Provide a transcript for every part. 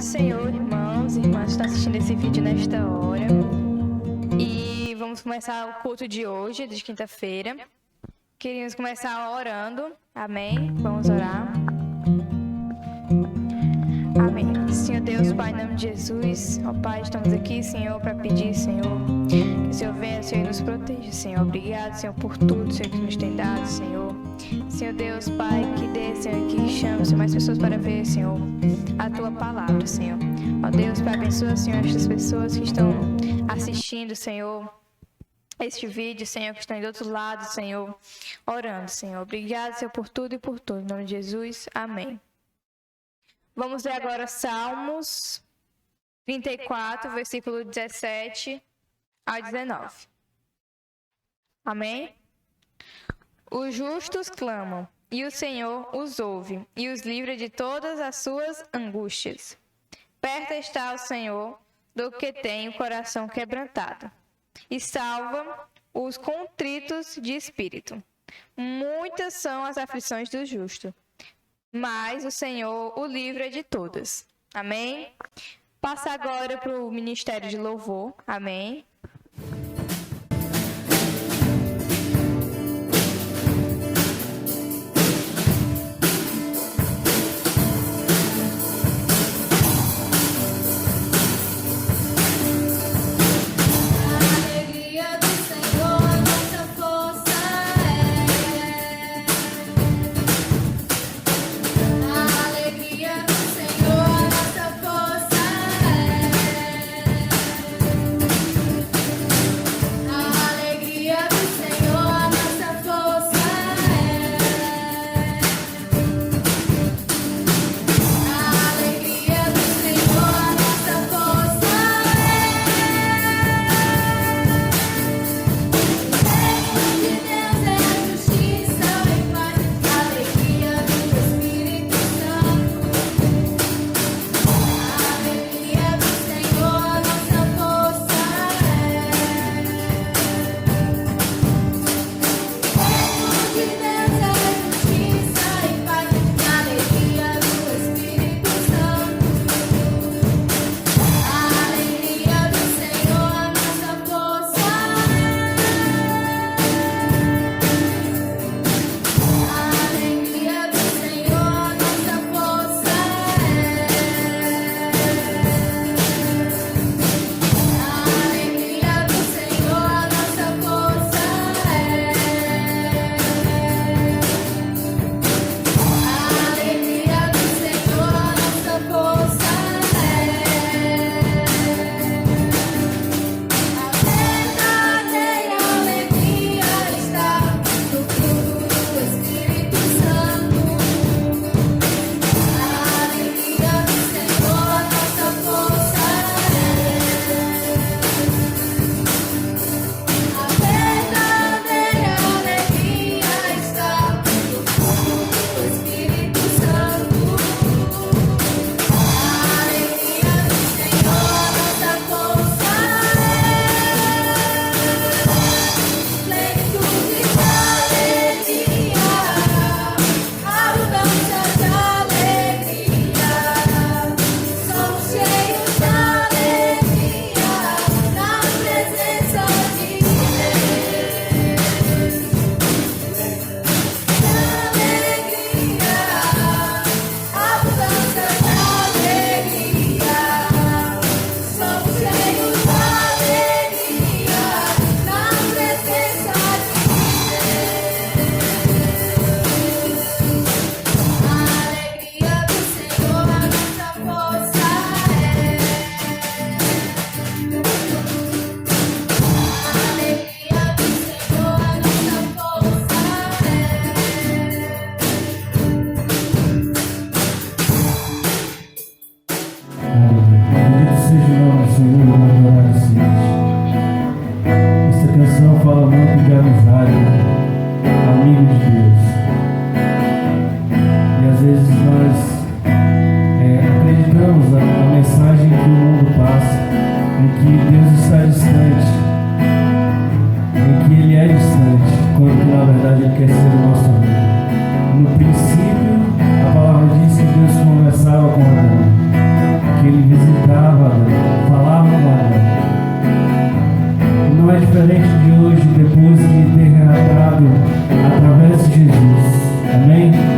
Senhor, irmãos e irmãs que estão assistindo esse vídeo nesta hora. E vamos começar o culto de hoje, de quinta-feira. Queríamos começar orando. Amém? Vamos orar. Amém. Senhor Deus, Pai, em nome de Jesus, ó Pai, estamos aqui, Senhor, para pedir, Senhor, que o Senhor venha, Senhor, e nos proteja, Senhor. Obrigado, Senhor, por tudo, Senhor, que nos tem dado, Senhor. Senhor Deus, Pai, que dê, Senhor, que chame, Senhor, mais pessoas para ver, Senhor, a Tua palavra, Senhor. Ó Deus, Pai, abençoa, Senhor, estas pessoas que estão assistindo, Senhor, este vídeo, Senhor, que estão do outro lado, Senhor, orando, Senhor. Obrigado, Senhor, por tudo e por tudo. Em nome de Jesus, amém. Vamos ler agora Salmos 34, versículo 17 a 19. Amém? Os justos clamam, e o Senhor os ouve, e os livra de todas as suas angústias. Perto está o Senhor do que tem o coração quebrantado, e salva os contritos de espírito. Muitas são as aflições do justo, mas o Senhor o livra de todas. Amém? Passa agora para o Ministério de Louvor. Amém?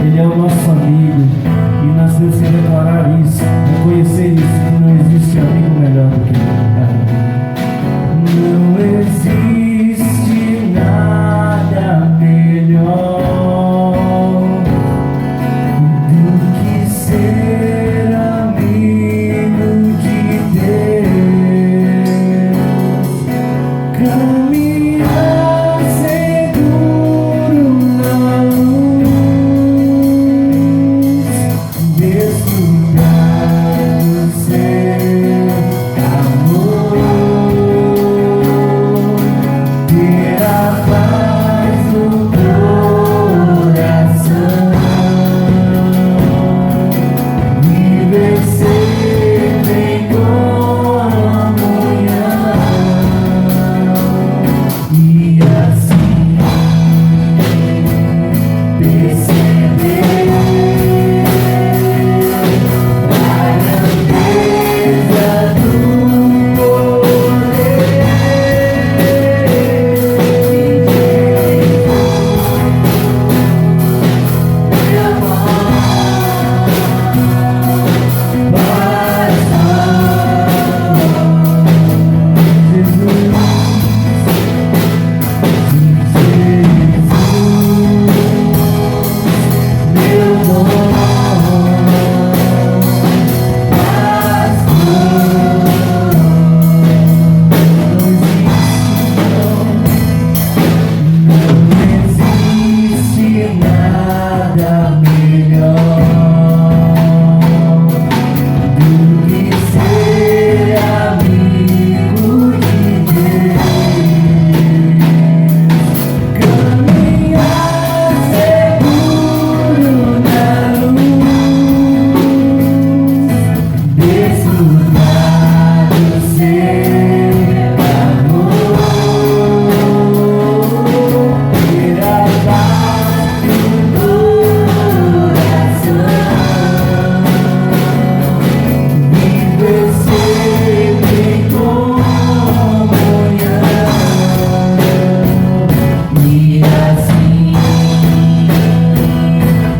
Ele é o nosso amigo. E nós temos que declarar isso, reconhecer isso, que não existe amigo melhor do que ele. Não existe nada melhor do que ser amigo de Deus. Caminhar seguro na luz, desfrutar do seu amor, ter a paz no coração, viver sempre em comunhão e assim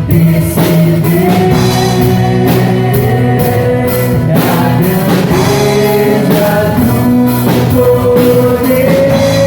perceber a grandeza do poder de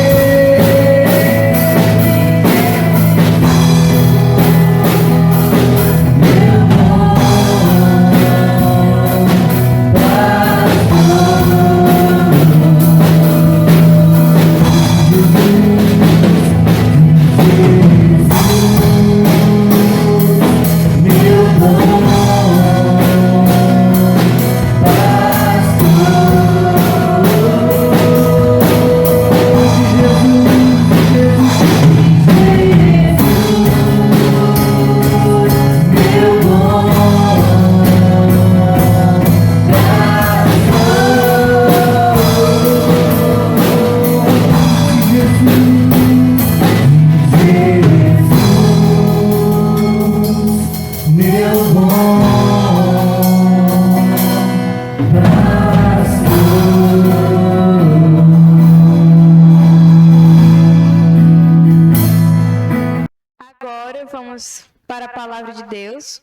Agora vamos para a palavra de Deus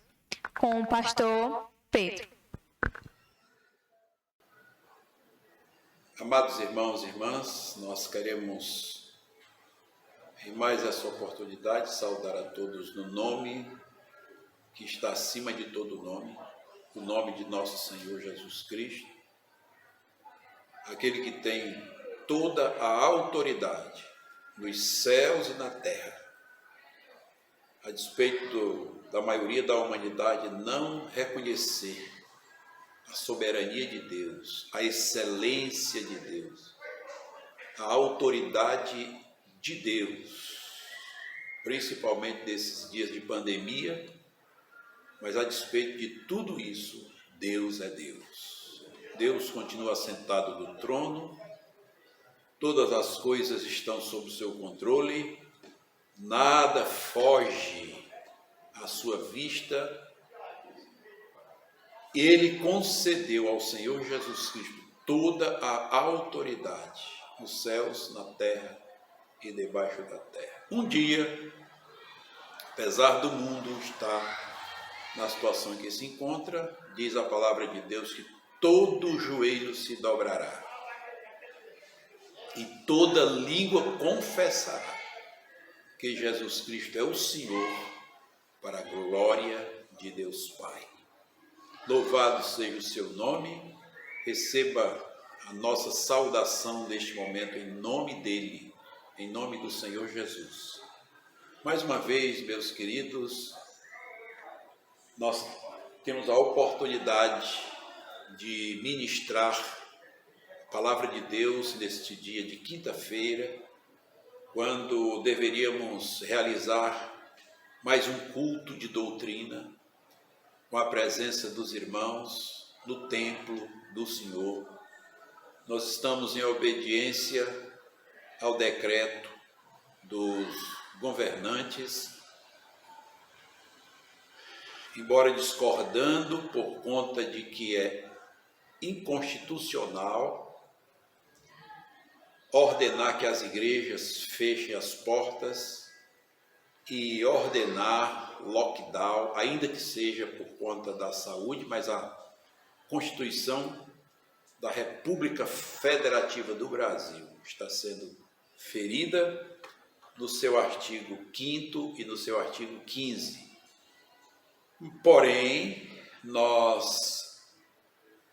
com o pastor Pedro. Amados irmãos e irmãs, nós queremos, em mais essa oportunidade, saudar a todos no nome que está acima de todo nome, o nome de nosso Senhor Jesus Cristo, aquele que tem toda a autoridade nos céus e na terra. A despeito da maioria da humanidade não reconhecer a soberania de Deus, a excelência de Deus, a autoridade de Deus, principalmente nesses dias de pandemia, mas a despeito de tudo isso, Deus é Deus. Deus continua sentado no trono, todas as coisas estão sob o seu controle, nada foge à sua vista. Ele concedeu ao Senhor Jesus Cristo toda a autoridade nos céus, na terra e debaixo da terra. Um dia, apesar do mundo estar na situação em que se encontra, diz a palavra de Deus que todo joelho se dobrará e toda língua confessará que Jesus Cristo é o Senhor, para a glória de Deus Pai. Louvado seja o seu nome, receba a nossa saudação neste momento em nome dele, em nome do Senhor Jesus. Mais uma vez, meus queridos, nós temos a oportunidade de ministrar a palavra de Deus neste dia de quinta-feira, quando deveríamos realizar mais um culto de doutrina, com a presença dos irmãos no templo do Senhor. Nós estamos em obediência ao decreto dos governantes, embora discordando por conta de que é inconstitucional ordenar que as igrejas fechem as portas e ordenar lockdown, ainda que seja por conta da saúde, mas a Constituição da República Federativa do Brasil está sendo ferida no seu artigo 5º e no seu artigo 15º. Porém, nós,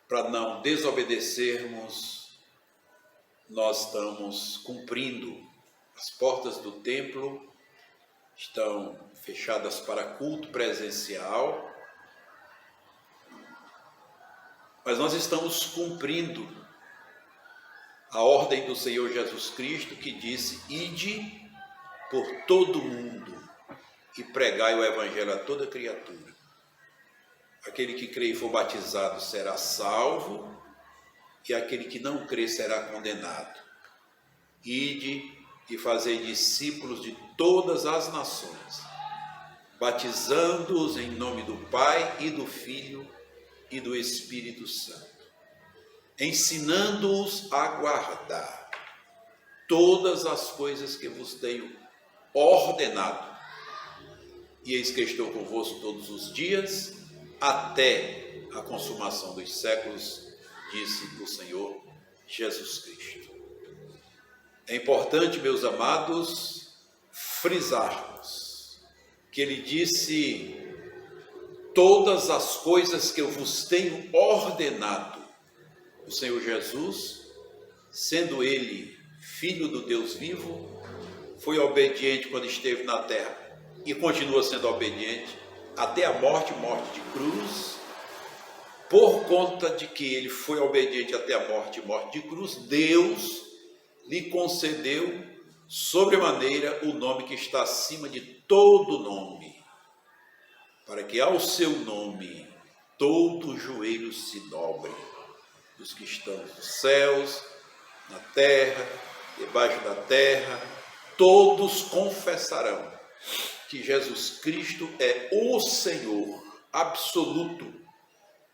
para não desobedecermos, nós estamos cumprindo. As portas do templo estão fechadas para culto presencial, mas nós estamos cumprindo a ordem do Senhor Jesus Cristo, que disse: ide por todo o mundo e pregai o evangelho a toda criatura. Aquele que crê e for batizado será salvo, e aquele que não crê será condenado. Ide e fazei discípulos de todas as nações, batizando-os em nome do Pai e do Filho e do Espírito Santo, ensinando-os a guardar todas as coisas que vos tenho ordenado. E eis que estou convosco todos os dias, até a consumação dos séculos, disse o Senhor Jesus Cristo. É importante, meus amados, frisarmos que ele disse: todas as coisas que eu vos tenho ordenado. O Senhor Jesus, sendo ele filho do Deus vivo, foi obediente quando esteve na terra e continua sendo obediente até a morte de cruz. Por conta de que ele foi obediente até a morte de cruz, Deus lhe concedeu sobremaneira o nome que está acima de todo nome, para que ao seu nome todo joelho se dobre, dos que estão nos céus, na terra, debaixo da terra, todos confessarão que Jesus Cristo é o Senhor absoluto,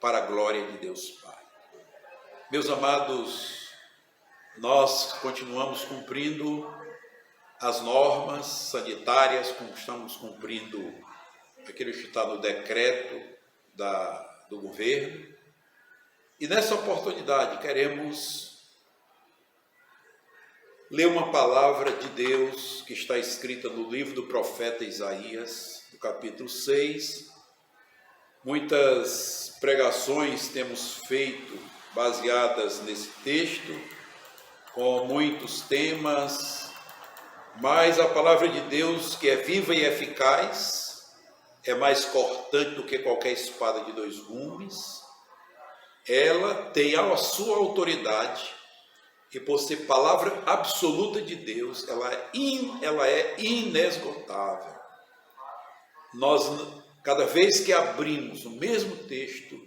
para a glória de Deus Pai. Meus amados, nós continuamos cumprindo as normas sanitárias, como estamos cumprindo aquilo que está no decreto do governo. E nessa oportunidade queremos ler uma palavra de Deus que está escrita no livro do profeta Isaías, no capítulo 6. Muitas pregações temos feito baseadas nesse texto, com muitos temas, mas a palavra de Deus, que é viva e eficaz, é mais cortante do que qualquer espada de dois gumes. Ela tem a sua autoridade, e por ser palavra absoluta de Deus, ela é inesgotável. Cada vez que abrimos o mesmo texto,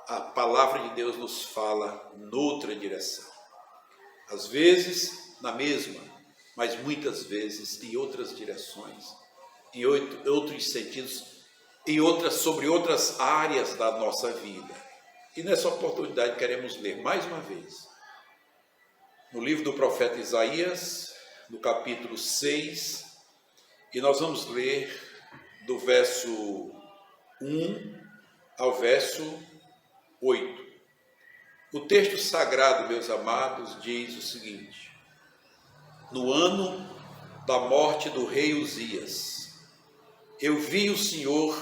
a palavra de Deus nos fala noutra direção. Às vezes na mesma, mas muitas vezes em outras direções, em outros sentidos, sobre outras áreas da nossa vida. E nessa oportunidade queremos ler mais uma vez, no livro do profeta Isaías, no capítulo 6, e nós vamos ler do verso 1 ao verso 8. O texto sagrado, meus amados, diz o seguinte: no ano da morte do rei Uzias, eu vi o Senhor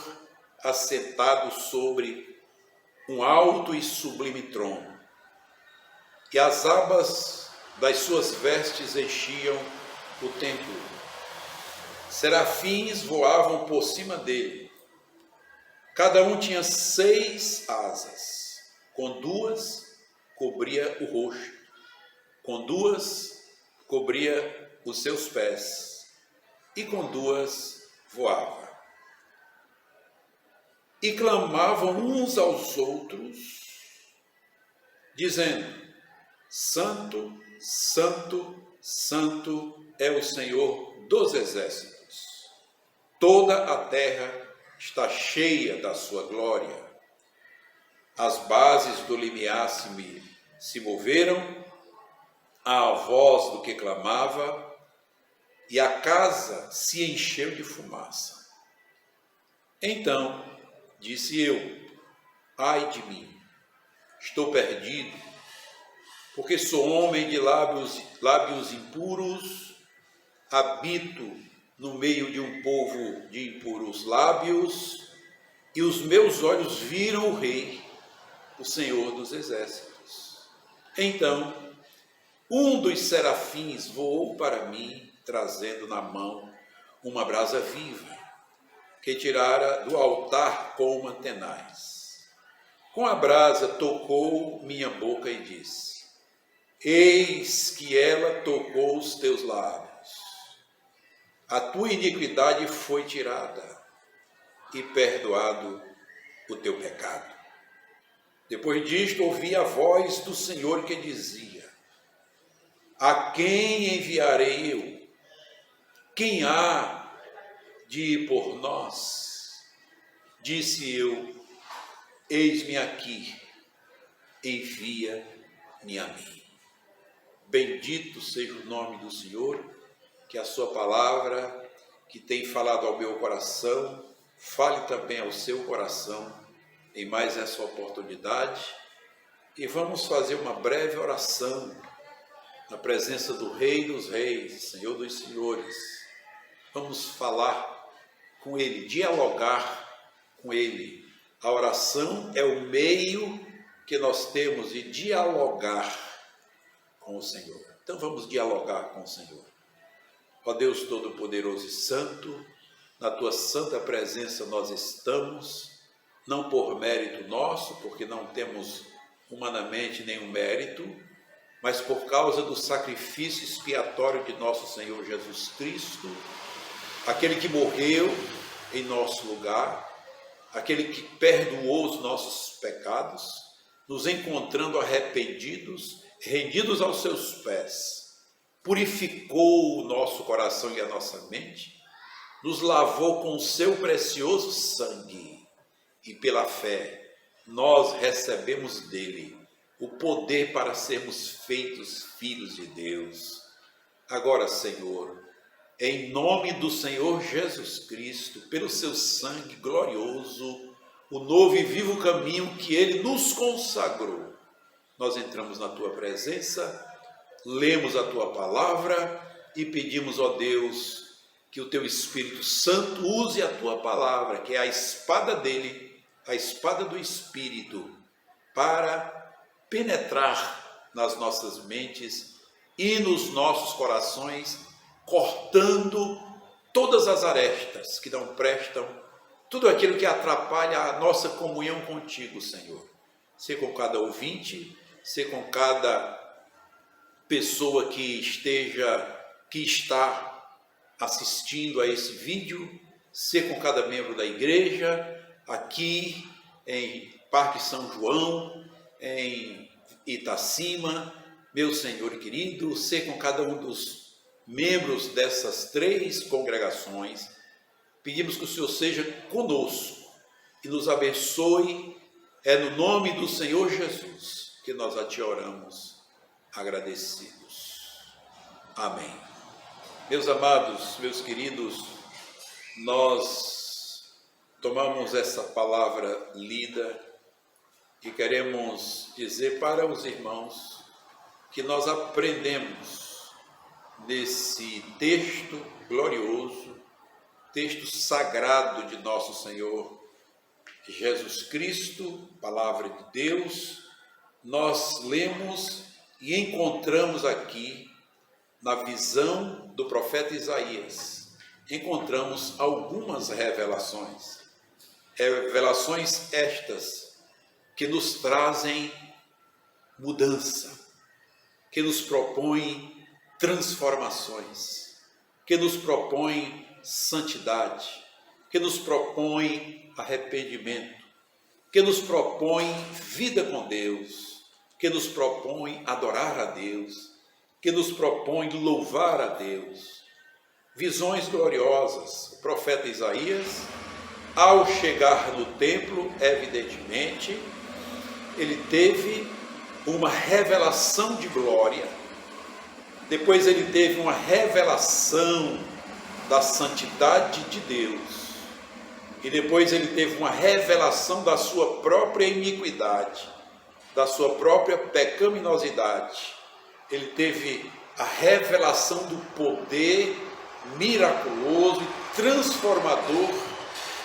assentado sobre um alto e sublime trono, e as abas das suas vestes enchiam o templo. Serafins voavam por cima dele. Cada um tinha 6 asas, com 2 cobria o rosto, com 2 cobria os seus pés, e com 2 voava. E clamavam uns aos outros, dizendo: Santo, Santo, Santo é o Senhor dos exércitos. Toda a terra está cheia da sua glória. As bases do limiar se moveram à voz do que clamava, e a casa se encheu de fumaça. Então disse eu: ai de mim, estou perdido, porque sou homem de lábios impuros, habito no meio de um povo de impuros lábios, e os meus olhos viram o Rei, o Senhor dos exércitos. Então um dos serafins voou para mim, trazendo na mão uma brasa viva, que tirara do altar com uma tenaz. Com a brasa tocou minha boca e disse: eis que ela tocou os teus lábios. A tua iniquidade foi tirada e perdoado o teu pecado. Depois disto ouvi a voz do Senhor que dizia: a quem enviarei eu? Quem há de ir por nós? Disse eu: eis-me aqui, envia-me a mim. Bendito seja o nome do Senhor, que a sua palavra, que tem falado ao meu coração, fale também ao seu coração em mais essa oportunidade. E vamos fazer uma breve oração na presença do Rei dos Reis, Senhor dos Senhores. Vamos falar com Ele, dialogar com Ele. A oração é o meio que nós temos de dialogar com o Senhor. Então vamos dialogar com o Senhor. Ó Deus Todo-Poderoso e Santo, na Tua santa presença nós estamos, não por mérito nosso, porque não temos humanamente nenhum mérito, mas por causa do sacrifício expiatório de nosso Senhor Jesus Cristo, aquele que morreu em nosso lugar, aquele que perdoou os nossos pecados, nos encontrando arrependidos, rendidos aos seus pés, purificou o nosso coração e a nossa mente, nos lavou com o seu precioso sangue, e pela fé nós recebemos dele o poder para sermos feitos filhos de Deus. Agora, Senhor, em nome do Senhor Jesus Cristo, pelo seu sangue glorioso, o novo e vivo caminho que Ele nos consagrou, nós entramos na Tua presença, lemos a Tua palavra e pedimos, ó Deus, que o Teu Espírito Santo use a Tua palavra, que é a espada dele, a espada do Espírito, para penetrar nas nossas mentes e nos nossos corações, cortando todas as arestas que não prestam, tudo aquilo que atrapalha a nossa comunhão contigo, Senhor. Ser com cada ouvinte, ser com cada pessoa que está assistindo a esse vídeo, ser com cada membro da igreja, aqui em Parque São João, em Itacima, meu Senhor querido, ser com cada um dos membros dessas 3 congregações. Pedimos que o Senhor seja conosco e nos abençoe. É no nome do Senhor Jesus que nós a Ti oramos, agradecidos. Amém. Meus amados, meus queridos, nós tomamos essa palavra lida e queremos dizer para os irmãos que nós aprendemos nesse texto glorioso, texto sagrado de nosso Senhor Jesus Cristo, palavra de Deus. Nós lemos e encontramos aqui, na visão do profeta Isaías, encontramos algumas revelações. Revelações estas que nos trazem mudança, que nos propõem transformações, que nos propõem santidade, que nos propõem arrependimento, que nos propõem vida com Deus, que nos propõem adorar a Deus, que nos propõem louvar a Deus. Visões gloriosas. O profeta Isaías, ao chegar no templo, evidentemente, ele teve uma revelação de glória. Depois ele teve uma revelação da santidade de Deus. E depois ele teve uma revelação da sua própria iniquidade, da sua própria pecaminosidade. Ele teve a revelação do poder miraculoso e transformador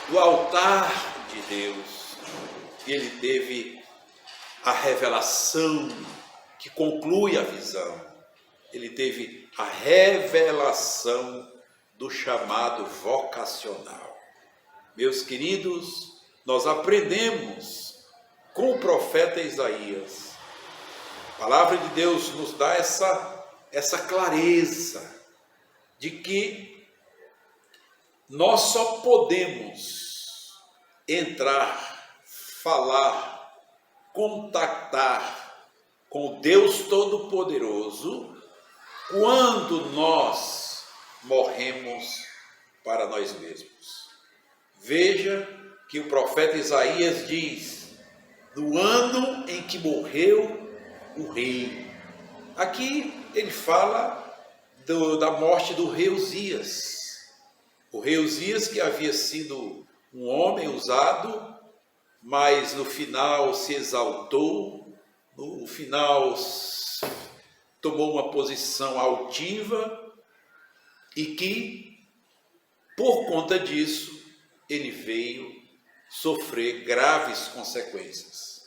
do altar de Deus. E ele teve a revelação que conclui a visão. Ele teve a revelação do chamado vocacional. Meus queridos, nós aprendemos com o profeta Isaías. A palavra de Deus nos dá essa clareza de que nós só podemos entrar, falar, contactar com Deus Todo-Poderoso quando nós morremos para nós mesmos. Veja que o profeta Isaías diz, no ano em que morreu o rei. Aqui ele fala da morte do rei Uzias. O rei Uzias, que havia sido um homem usado, mas no final se exaltou, no final tomou uma posição altiva e que, por conta disso, ele veio sofrer graves consequências.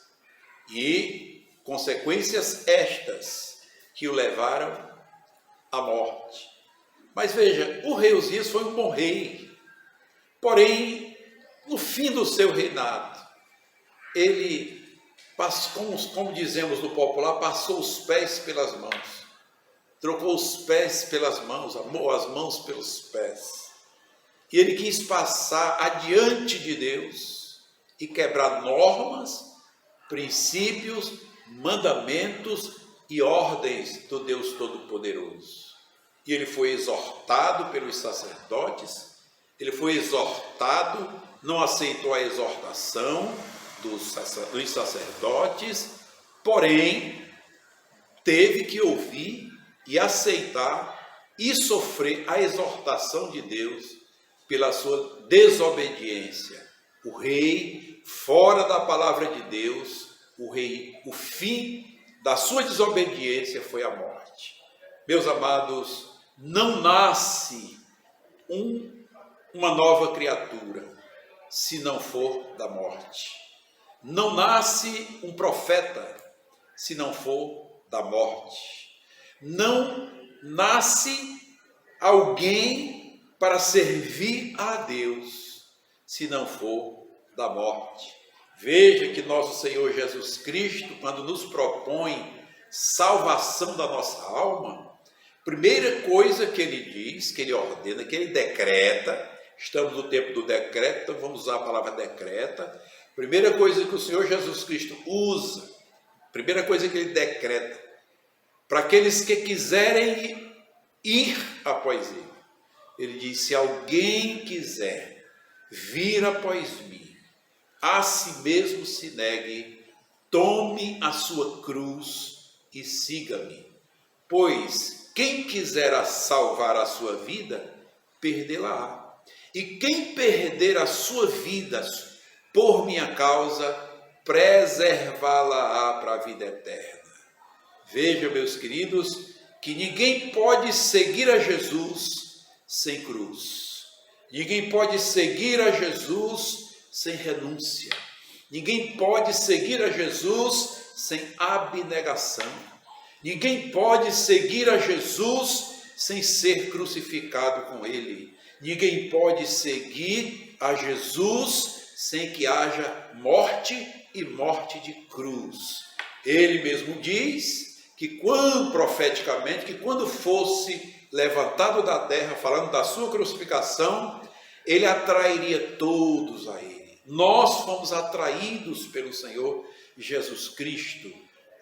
E consequências estas que o levaram à morte. Mas veja, o rei Uzias foi um bom rei. Porém, no fim do seu reinado, ele, como dizemos no popular, passou os pés pelas mãos. Trocou os pés pelas mãos, as mãos pelos pés. E ele quis passar adiante de Deus e quebrar normas, princípios, mandamentos e ordens do Deus Todo-Poderoso. E ele foi exortado pelos sacerdotes, ele foi exortado, não aceitou a exortação dos sacerdotes, porém, teve que ouvir e aceitar e sofrer a exortação de Deus pela sua desobediência. O rei, fora da palavra de Deus, o fim da sua desobediência foi a morte. Meus amados, não nasce uma nova criatura se não for da morte. Não nasce um profeta se não for da morte. Não nasce alguém para servir a Deus se não for da morte. Veja que nosso Senhor Jesus Cristo, quando nos propõe salvação da nossa alma, primeira coisa que ele diz, que ele ordena, que ele decreta, estamos no tempo do decreto, então vamos usar a palavra decreta. Primeira coisa que o Senhor Jesus Cristo usa, primeira coisa que ele decreta, para aqueles que quiserem ir após ele. Ele diz, se alguém quiser vir após mim, a si mesmo se negue, tome a sua cruz e siga-me. Pois quem quiser salvar a sua vida, perdê-la-á. E quem perder a sua vida por minha causa, preservá-la-á para a vida eterna. Veja, meus queridos, que ninguém pode seguir a Jesus sem cruz. Ninguém pode seguir a Jesus sem renúncia. Ninguém pode seguir a Jesus sem abnegação. Ninguém pode seguir a Jesus sem ser crucificado com ele. Ninguém pode seguir a Jesus sem que haja morte e morte de cruz. Ele mesmo diz que profeticamente, que quando fosse levantado da terra, falando da sua crucificação, ele atrairia todos a ele. Nós fomos atraídos pelo Senhor Jesus Cristo.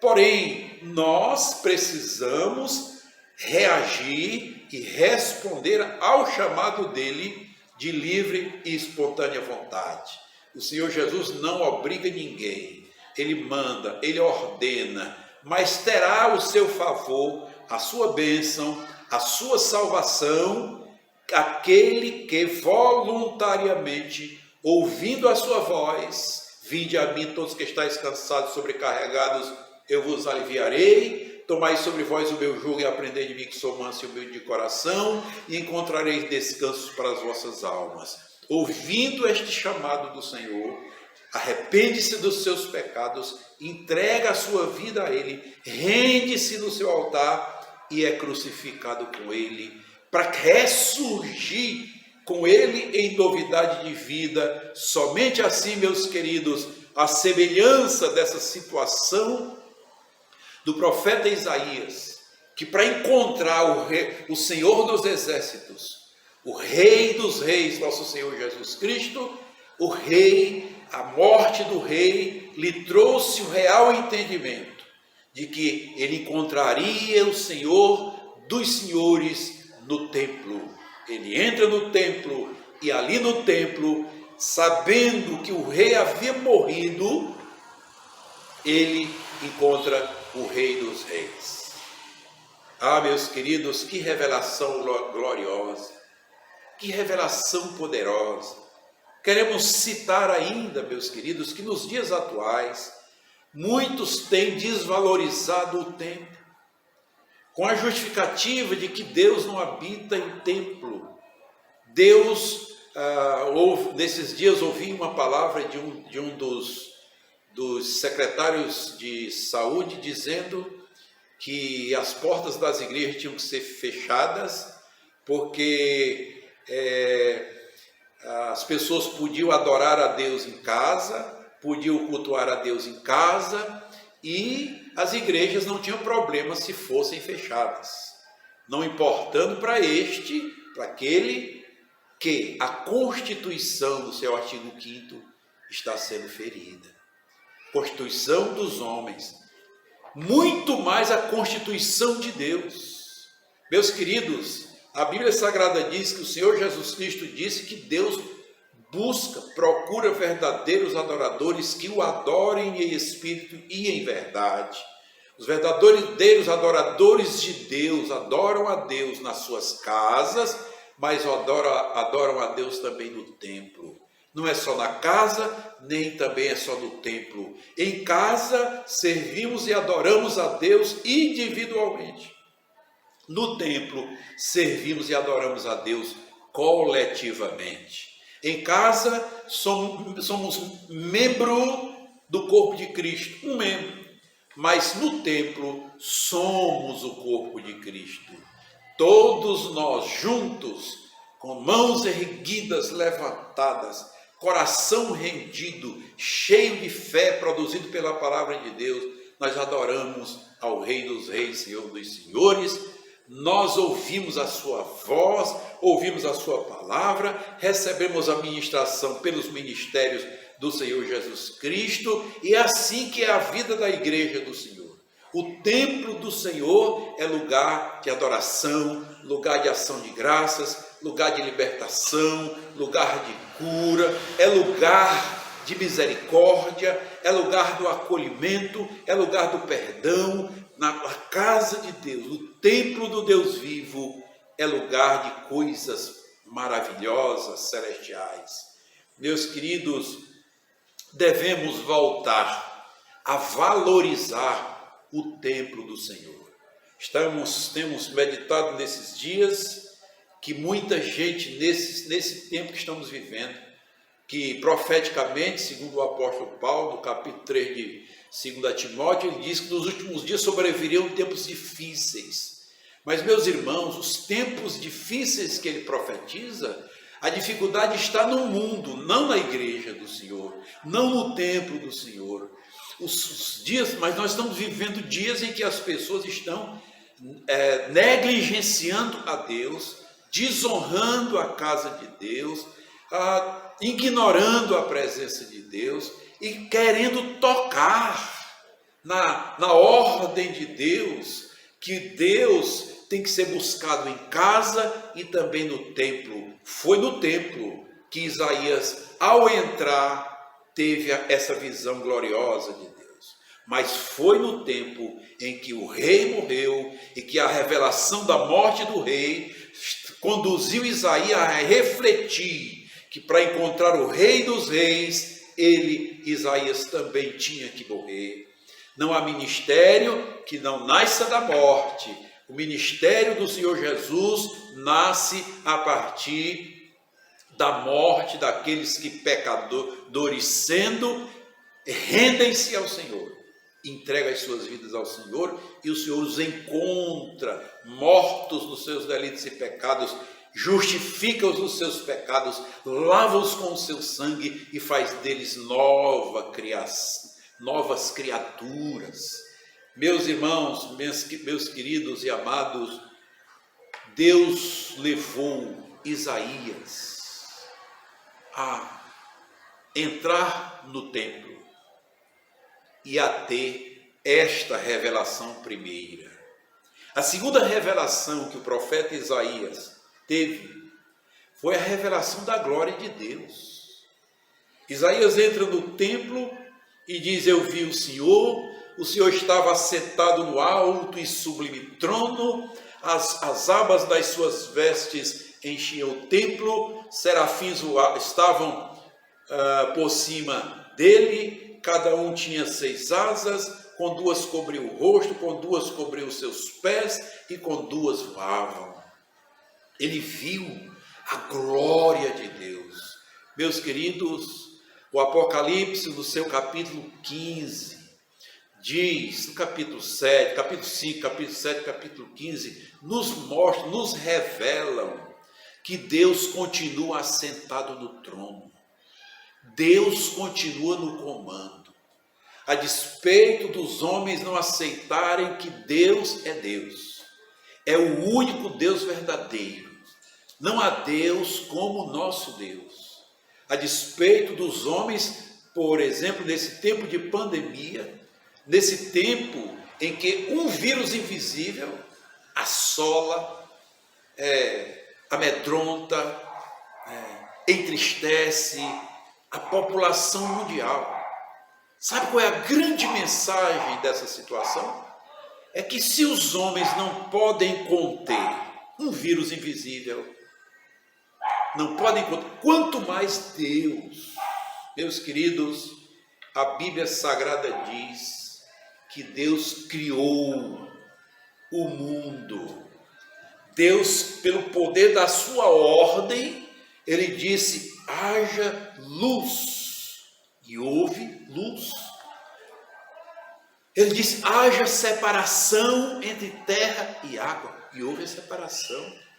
Porém, nós precisamos reagir e responder ao chamado dele de livre e espontânea vontade. O Senhor Jesus não obriga ninguém. Ele manda, ele ordena, mas terá o seu favor, a sua bênção, a sua salvação, aquele que voluntariamente, ouvindo a sua voz, vinde a mim todos que estáis cansados, sobrecarregados, eu vos aliviarei, tomai sobre vós o meu jugo e aprendei de mim que sou manso e humilde de coração, e encontrareis descanso para as vossas almas. Ouvindo este chamado do Senhor, arrepende-se dos seus pecados, entrega a sua vida a ele, rende-se no seu altar e é crucificado com ele, para ressurgir com ele em novidade de vida. Somente assim, meus queridos, a semelhança dessa situação do profeta Isaías, que para encontrar o Senhor dos exércitos, o Rei dos reis, nosso Senhor Jesus Cristo, o rei, a morte do rei, lhe trouxe o real entendimento de que ele encontraria o Senhor dos senhores no templo. Ele entra no templo e ali no templo, sabendo que o rei havia morrido, ele encontra o Rei dos reis. Ah, meus queridos, que revelação gloriosa, que revelação poderosa. Queremos citar ainda, meus queridos, que nos dias atuais, muitos têm desvalorizado o templo, com a justificativa de que Deus não habita em templo. Nesses dias ouvi uma palavra de um dos secretários de saúde dizendo que as portas das igrejas tinham que ser fechadas porque as pessoas podiam adorar a Deus em casa, podiam cultuar a Deus em casa, e as igrejas não tinham problema se fossem fechadas, não importando para aquele que a Constituição do seu artigo 5º está sendo ferida. Constituição dos homens, muito mais a Constituição de Deus. Meus queridos, a Bíblia Sagrada diz que o Senhor Jesus Cristo disse que Deus procura verdadeiros adoradores que o adorem em espírito e em verdade. Os verdadeiros adoradores de Deus adoram a Deus nas suas casas, mas adoram a Deus também no templo. Não é só na casa, nem também é só no templo. Em casa, servimos e adoramos a Deus individualmente. No templo, servimos e adoramos a Deus coletivamente. Em casa, somos membro do corpo de Cristo, um membro. Mas no templo, somos o corpo de Cristo. Todos nós juntos, com mãos erguidas, levantadas, coração rendido, cheio de fé, produzido pela palavra de Deus, nós adoramos ao Rei dos reis, Senhor dos senhores. Nós ouvimos a sua voz, ouvimos a sua palavra, recebemos a ministração pelos ministérios do Senhor Jesus Cristo, e é assim que é a vida da igreja do Senhor. O templo do Senhor é lugar de adoração, lugar de ação de graças, lugar de libertação, lugar de cura, é lugar de misericórdia, é lugar do acolhimento, é lugar do perdão. Na casa de Deus, o templo do Deus vivo, é lugar de coisas maravilhosas, celestiais. Meus queridos, devemos voltar a valorizar o templo do Senhor. Temos meditado nesses dias que muita gente, nesse tempo que estamos vivendo, que profeticamente, segundo o apóstolo Paulo, no capítulo 3 de 2 Timóteo, ele diz que nos últimos dias sobreviriam tempos difíceis. Mas, meus irmãos, os tempos difíceis que ele profetiza, a dificuldade está no mundo, não na igreja do Senhor, não no templo do Senhor. Os dias, mas nós estamos vivendo dias em que as pessoas estão negligenciando a Deus, desonrando a casa de Deus, ignorando a presença de Deus e querendo tocar na ordem de Deus, que Deus tem que ser buscado em casa e também no templo. Foi no templo que Isaías, ao entrar, teve essa visão gloriosa de Deus. Mas foi no tempo em que o rei morreu e que a revelação da morte do rei conduziu Isaías a refletir que para encontrar o rei dos reis, Isaías também tinha que morrer. Não há ministério que não nasça da morte. O ministério do Senhor Jesus nasce a partir da morte daqueles que pecadores sendo, rendem-se ao Senhor, entregam as suas vidas ao Senhor e o Senhor os encontra mortos nos seus delitos e pecados, justifica-os nos seus pecados, lava-os com o seu sangue e faz deles novas criaturas. Meus irmãos, meus queridos e amados, Deus levou Isaías a entrar no templo e a ter esta revelação primeira. A segunda revelação que o profeta Isaías teve foi a revelação da glória de Deus. Isaías entra no templo e diz: eu vi o Senhor estava assentado no alto e sublime trono, as abas das suas vestes enchiam o templo, serafins estavam por cima dele, cada um tinha 6 asas, com 2 cobriu o rosto, com 2 cobriu os seus pés e com 2 voavam. Ele viu a glória de Deus. Meus queridos, o Apocalipse, no seu capítulo 15, diz, no capítulo 7, capítulo 5, capítulo 7, capítulo 15, nos mostra, nos revelam que Deus continua assentado no trono. Deus continua no comando. A despeito dos homens não aceitarem que Deus é Deus. É o único Deus verdadeiro. Não há Deus como o nosso Deus. A despeito dos homens, por exemplo, nesse tempo de pandemia, nesse tempo em que um vírus invisível assola, amedronta, entristece a população mundial. Sabe qual é a grande mensagem dessa situação? É que se os homens não podem conter um vírus invisível, não podem conter, quanto mais Deus. Meus queridos, a Bíblia Sagrada diz que Deus criou o mundo. Deus, pelo poder da sua ordem, ele disse: haja luz, e houve luz. Ele disse: haja separação entre terra e água, e houve a separação.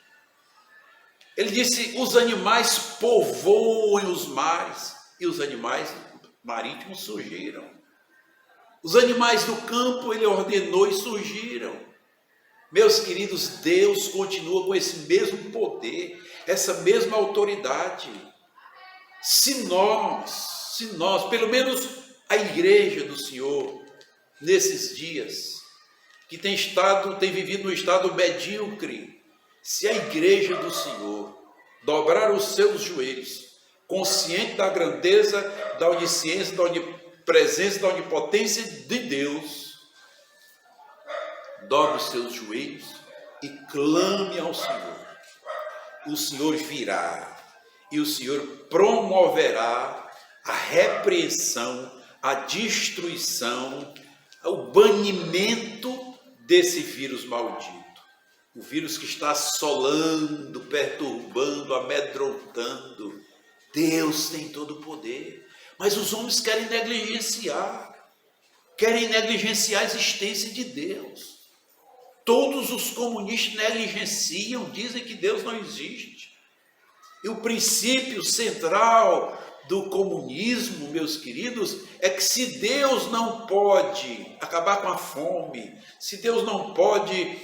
Ele disse: os animais povoem os mares, e os animais marítimos surgiram. Os animais do campo ele ordenou e surgiram. Meus queridos, Deus continua com esse mesmo poder, essa mesma autoridade. Se nós, pelo menos a igreja do Senhor, nesses dias, que tem vivido num estado medíocre, se a igreja do Senhor dobrar os seus joelhos, consciente da grandeza, da onisciência, da onipresença, da onipotência de Deus, dobre os seus joelhos e clame ao Senhor. o Senhor virá e o Senhor promoverá a repreensão, a destruição, o banimento desse vírus maldito. O vírus que está assolando, perturbando, amedrontando. Deus tem todo o poder, mas os homens querem negligenciar a existência de Deus. Todos os comunistas negligenciam, dizem que Deus não existe. E o princípio central do comunismo, meus queridos, é que se Deus não pode acabar com a fome, se Deus não pode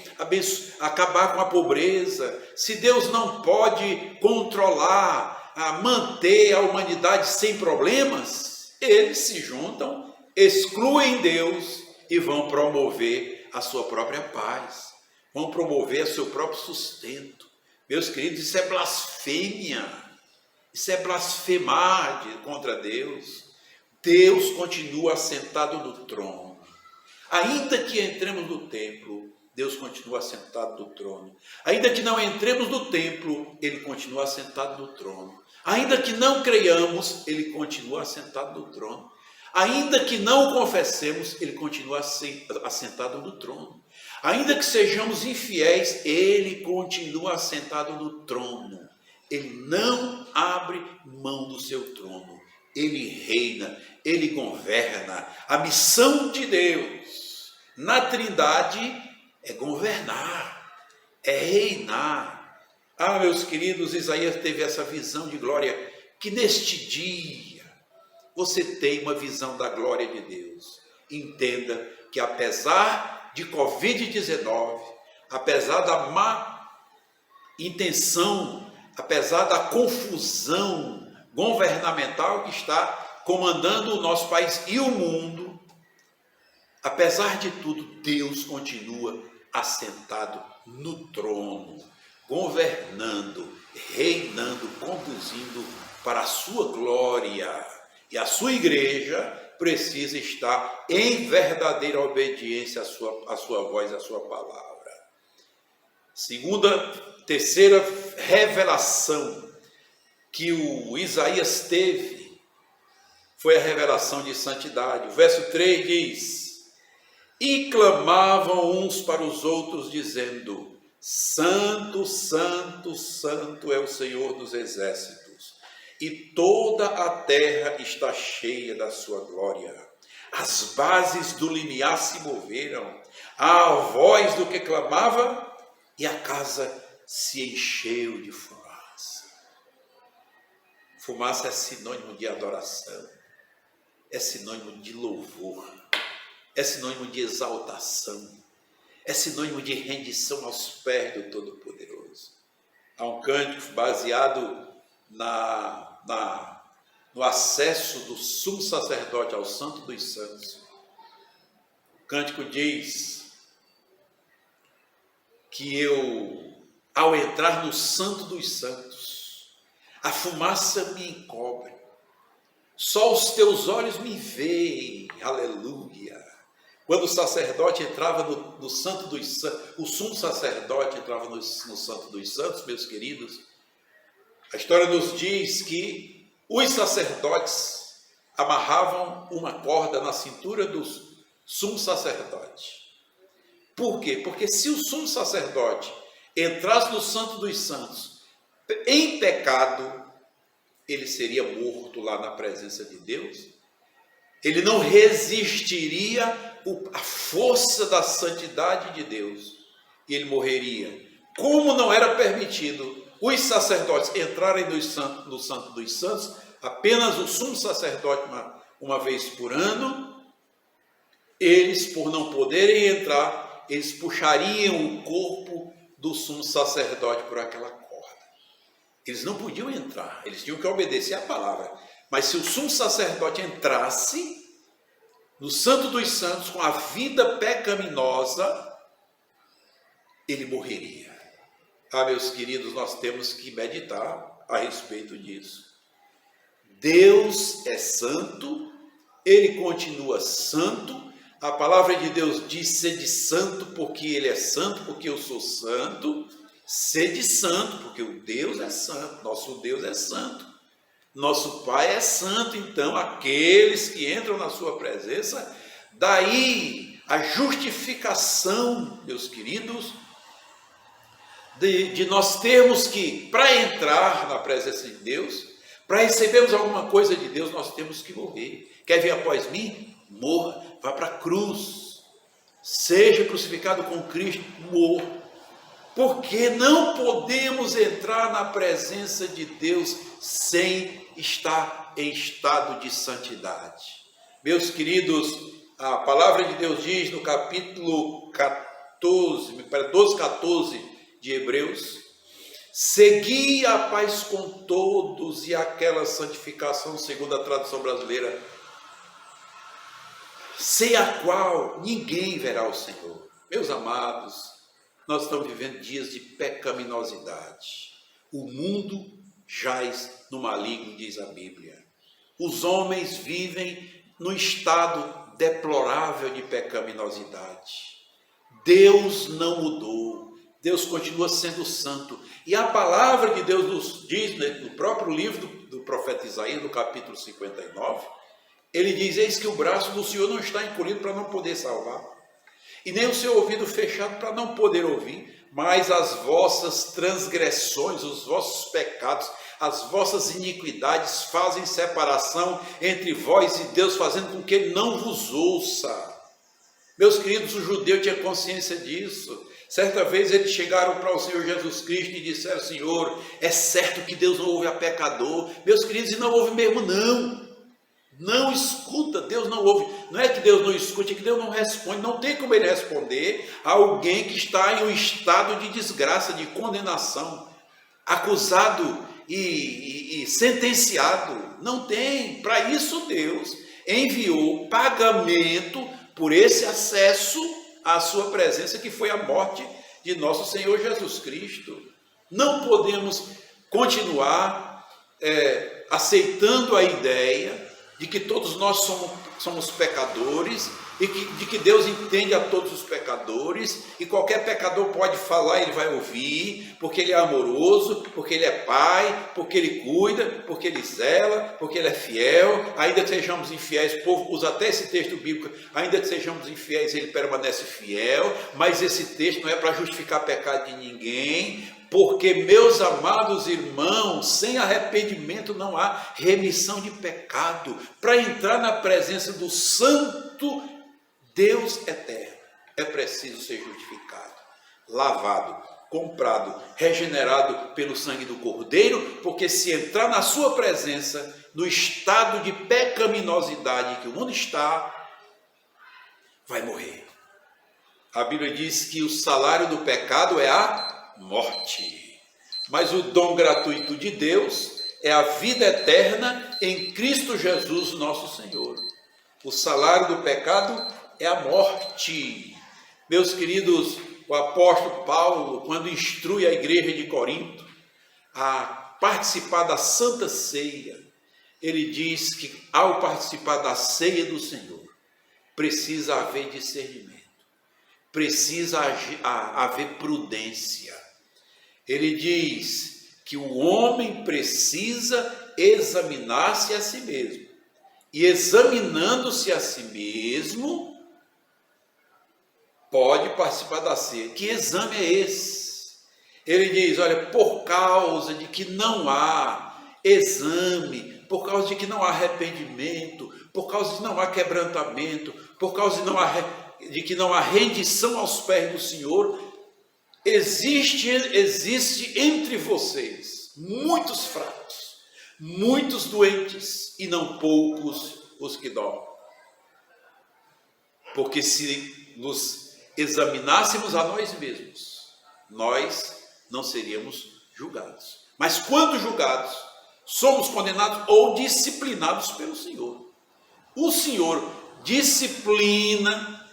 acabar com a pobreza, se Deus não pode controlar, manter a humanidade sem problemas, eles se juntam, excluem Deus e vão promover a sua própria paz, vão promover o seu próprio sustento. Meus queridos, isso é blasfêmia. Isso é blasfemar contra Deus. Deus continua assentado no trono. Ainda que entremos no templo, Deus continua assentado no trono. Ainda que não entremos no templo, Ele continua assentado no trono. Ainda que não creiamos, Ele continua assentado no trono. Ainda que não confessemos, Ele continua assentado no trono. Ainda que sejamos infiéis, Ele continua assentado no trono. Ele não abre mão do seu trono. Ele reina, Ele governa. A missão de Deus na Trindade é governar, é reinar. Meus queridos, Isaías teve essa visão de glória, que neste dia você tem uma visão da glória de Deus. Entenda que apesar de Covid-19, apesar da má intenção, apesar da confusão governamental que está comandando o nosso país e o mundo, apesar de tudo, Deus continua assentado no trono, governando, reinando, conduzindo para a sua glória. E a sua igreja precisa estar em verdadeira obediência à sua voz, à sua palavra. Terceira revelação que o Isaías teve foi a revelação de santidade. O verso 3 diz: e clamavam uns para os outros, dizendo: Santo, Santo, Santo é o Senhor dos exércitos, e toda a terra está cheia da sua glória. As bases do limiar se moveram, à voz do que clamava, e a casa se encheu de fumaça. Fumaça é sinônimo de adoração, é sinônimo de louvor, é sinônimo de exaltação, é sinônimo de rendição aos pés do Todo-Poderoso. Há um cântico baseado no acesso do sumo sacerdote ao Santo dos Santos. O cântico diz que ao entrar no Santo dos Santos, a fumaça me encobre, só os teus olhos me veem, aleluia. Quando o sacerdote entrava no Santo dos Santos, o sumo sacerdote entrava no Santo dos Santos, meus queridos, a história nos diz que os sacerdotes amarravam uma corda na cintura do sumo sacerdote. Por quê? Porque se o sumo sacerdote entrasse no Santo dos Santos em pecado, ele seria morto lá na presença de Deus. Ele não resistiria à força da santidade de Deus e ele morreria. Como não era permitido os sacerdotes entrarem no Santo dos Santos, apenas o sumo sacerdote uma vez por ano, eles, por não poderem entrar, eles puxariam o corpo do sumo sacerdote por aquela corda. Eles não podiam entrar, eles tinham que obedecer à palavra. Mas se o sumo sacerdote entrasse no Santo dos Santos com a vida pecaminosa, ele morreria. Meus queridos, nós temos que meditar a respeito disso. Deus é santo, Ele continua santo. A palavra de Deus diz: sede santo, porque Ele é santo, porque eu sou santo. Sede santo, porque o Deus é santo, nosso Deus é santo, nosso Pai é santo. Então, aqueles que entram na sua presença, daí a justificação, meus queridos, de nós termos que, para entrar na presença de Deus, para recebermos alguma coisa de Deus, nós temos que morrer. Quer vir após mim? Morra, vá para a cruz, seja crucificado com Cristo, morra. Porque não podemos entrar na presença de Deus sem estar em estado de santidade. Meus queridos, a palavra de Deus diz no capítulo 12:14 de Hebreus: segui a paz com todos e aquela santificação, segundo a tradução brasileira, sem a qual ninguém verá o Senhor. Meus amados, nós estamos vivendo dias de pecaminosidade. O mundo jaz no maligno, diz a Bíblia. Os homens vivem num estado deplorável de pecaminosidade. Deus não mudou. Deus continua sendo santo. E a palavra de Deus nos diz, no próprio livro do profeta Isaías, no capítulo 59, ele diz: eis que o braço do Senhor não está encolhido para não poder salvar, e nem o seu ouvido fechado para não poder ouvir, mas as vossas transgressões, os vossos pecados, as vossas iniquidades fazem separação entre vós e Deus, fazendo com que ele não vos ouça. Meus queridos, o judeu tinha consciência disso. Certa vez eles chegaram para o Senhor Jesus Cristo e disseram: Senhor, é certo que Deus não ouve a pecador? Meus queridos, e não ouve mesmo não. Não escuta, Deus não ouve. Não é que Deus não escute, é que Deus não responde. Não tem como ele responder a alguém que está em um estado de desgraça, de condenação, acusado e sentenciado. Não tem. Para isso Deus enviou pagamento por esse acesso à sua presença, que foi a morte de nosso Senhor Jesus Cristo. Não podemos continuar aceitando a ideia de que todos nós somos pecadores e de que Deus entende a todos os pecadores, e qualquer pecador pode falar, ele vai ouvir, porque ele é amoroso, porque ele é pai, porque ele cuida, porque ele zela, porque ele é fiel. Ainda que sejamos infiéis, o povo usa até esse texto bíblico: ainda que sejamos infiéis, ele permanece fiel. Mas esse texto não é para justificar pecado de ninguém, porque, meus amados irmãos, sem arrependimento não há remissão de pecado. Para entrar na presença do Santo Deus eterno, é preciso ser justificado, lavado, comprado, regenerado pelo sangue do Cordeiro, porque se entrar na sua presença, no estado de pecaminosidade que o mundo está, vai morrer. A Bíblia diz que o salário do pecado é a morte, mas o dom gratuito de Deus é a vida eterna em Cristo Jesus, nosso Senhor. O salário do pecado é a morte. Meus queridos, o apóstolo Paulo, quando instrui a igreja de Corinto a participar da Santa Ceia, ele diz que ao participar da ceia do Senhor, precisa haver discernimento, precisa haver prudência. Ele diz que o homem precisa examinar-se a si mesmo, e examinando-se a si mesmo, pode participar da ceia. Que exame é esse? Ele diz: olha, por causa de que não há exame, por causa de que não há arrependimento, por causa de que não há quebrantamento, por causa de que não há rendição aos pés do Senhor, existe entre vocês muitos fracos, muitos doentes, e não poucos os que dormem. Porque se nos examinássemos a nós mesmos, nós não seríamos julgados. Mas quando julgados, somos condenados ou disciplinados pelo Senhor. O Senhor disciplina.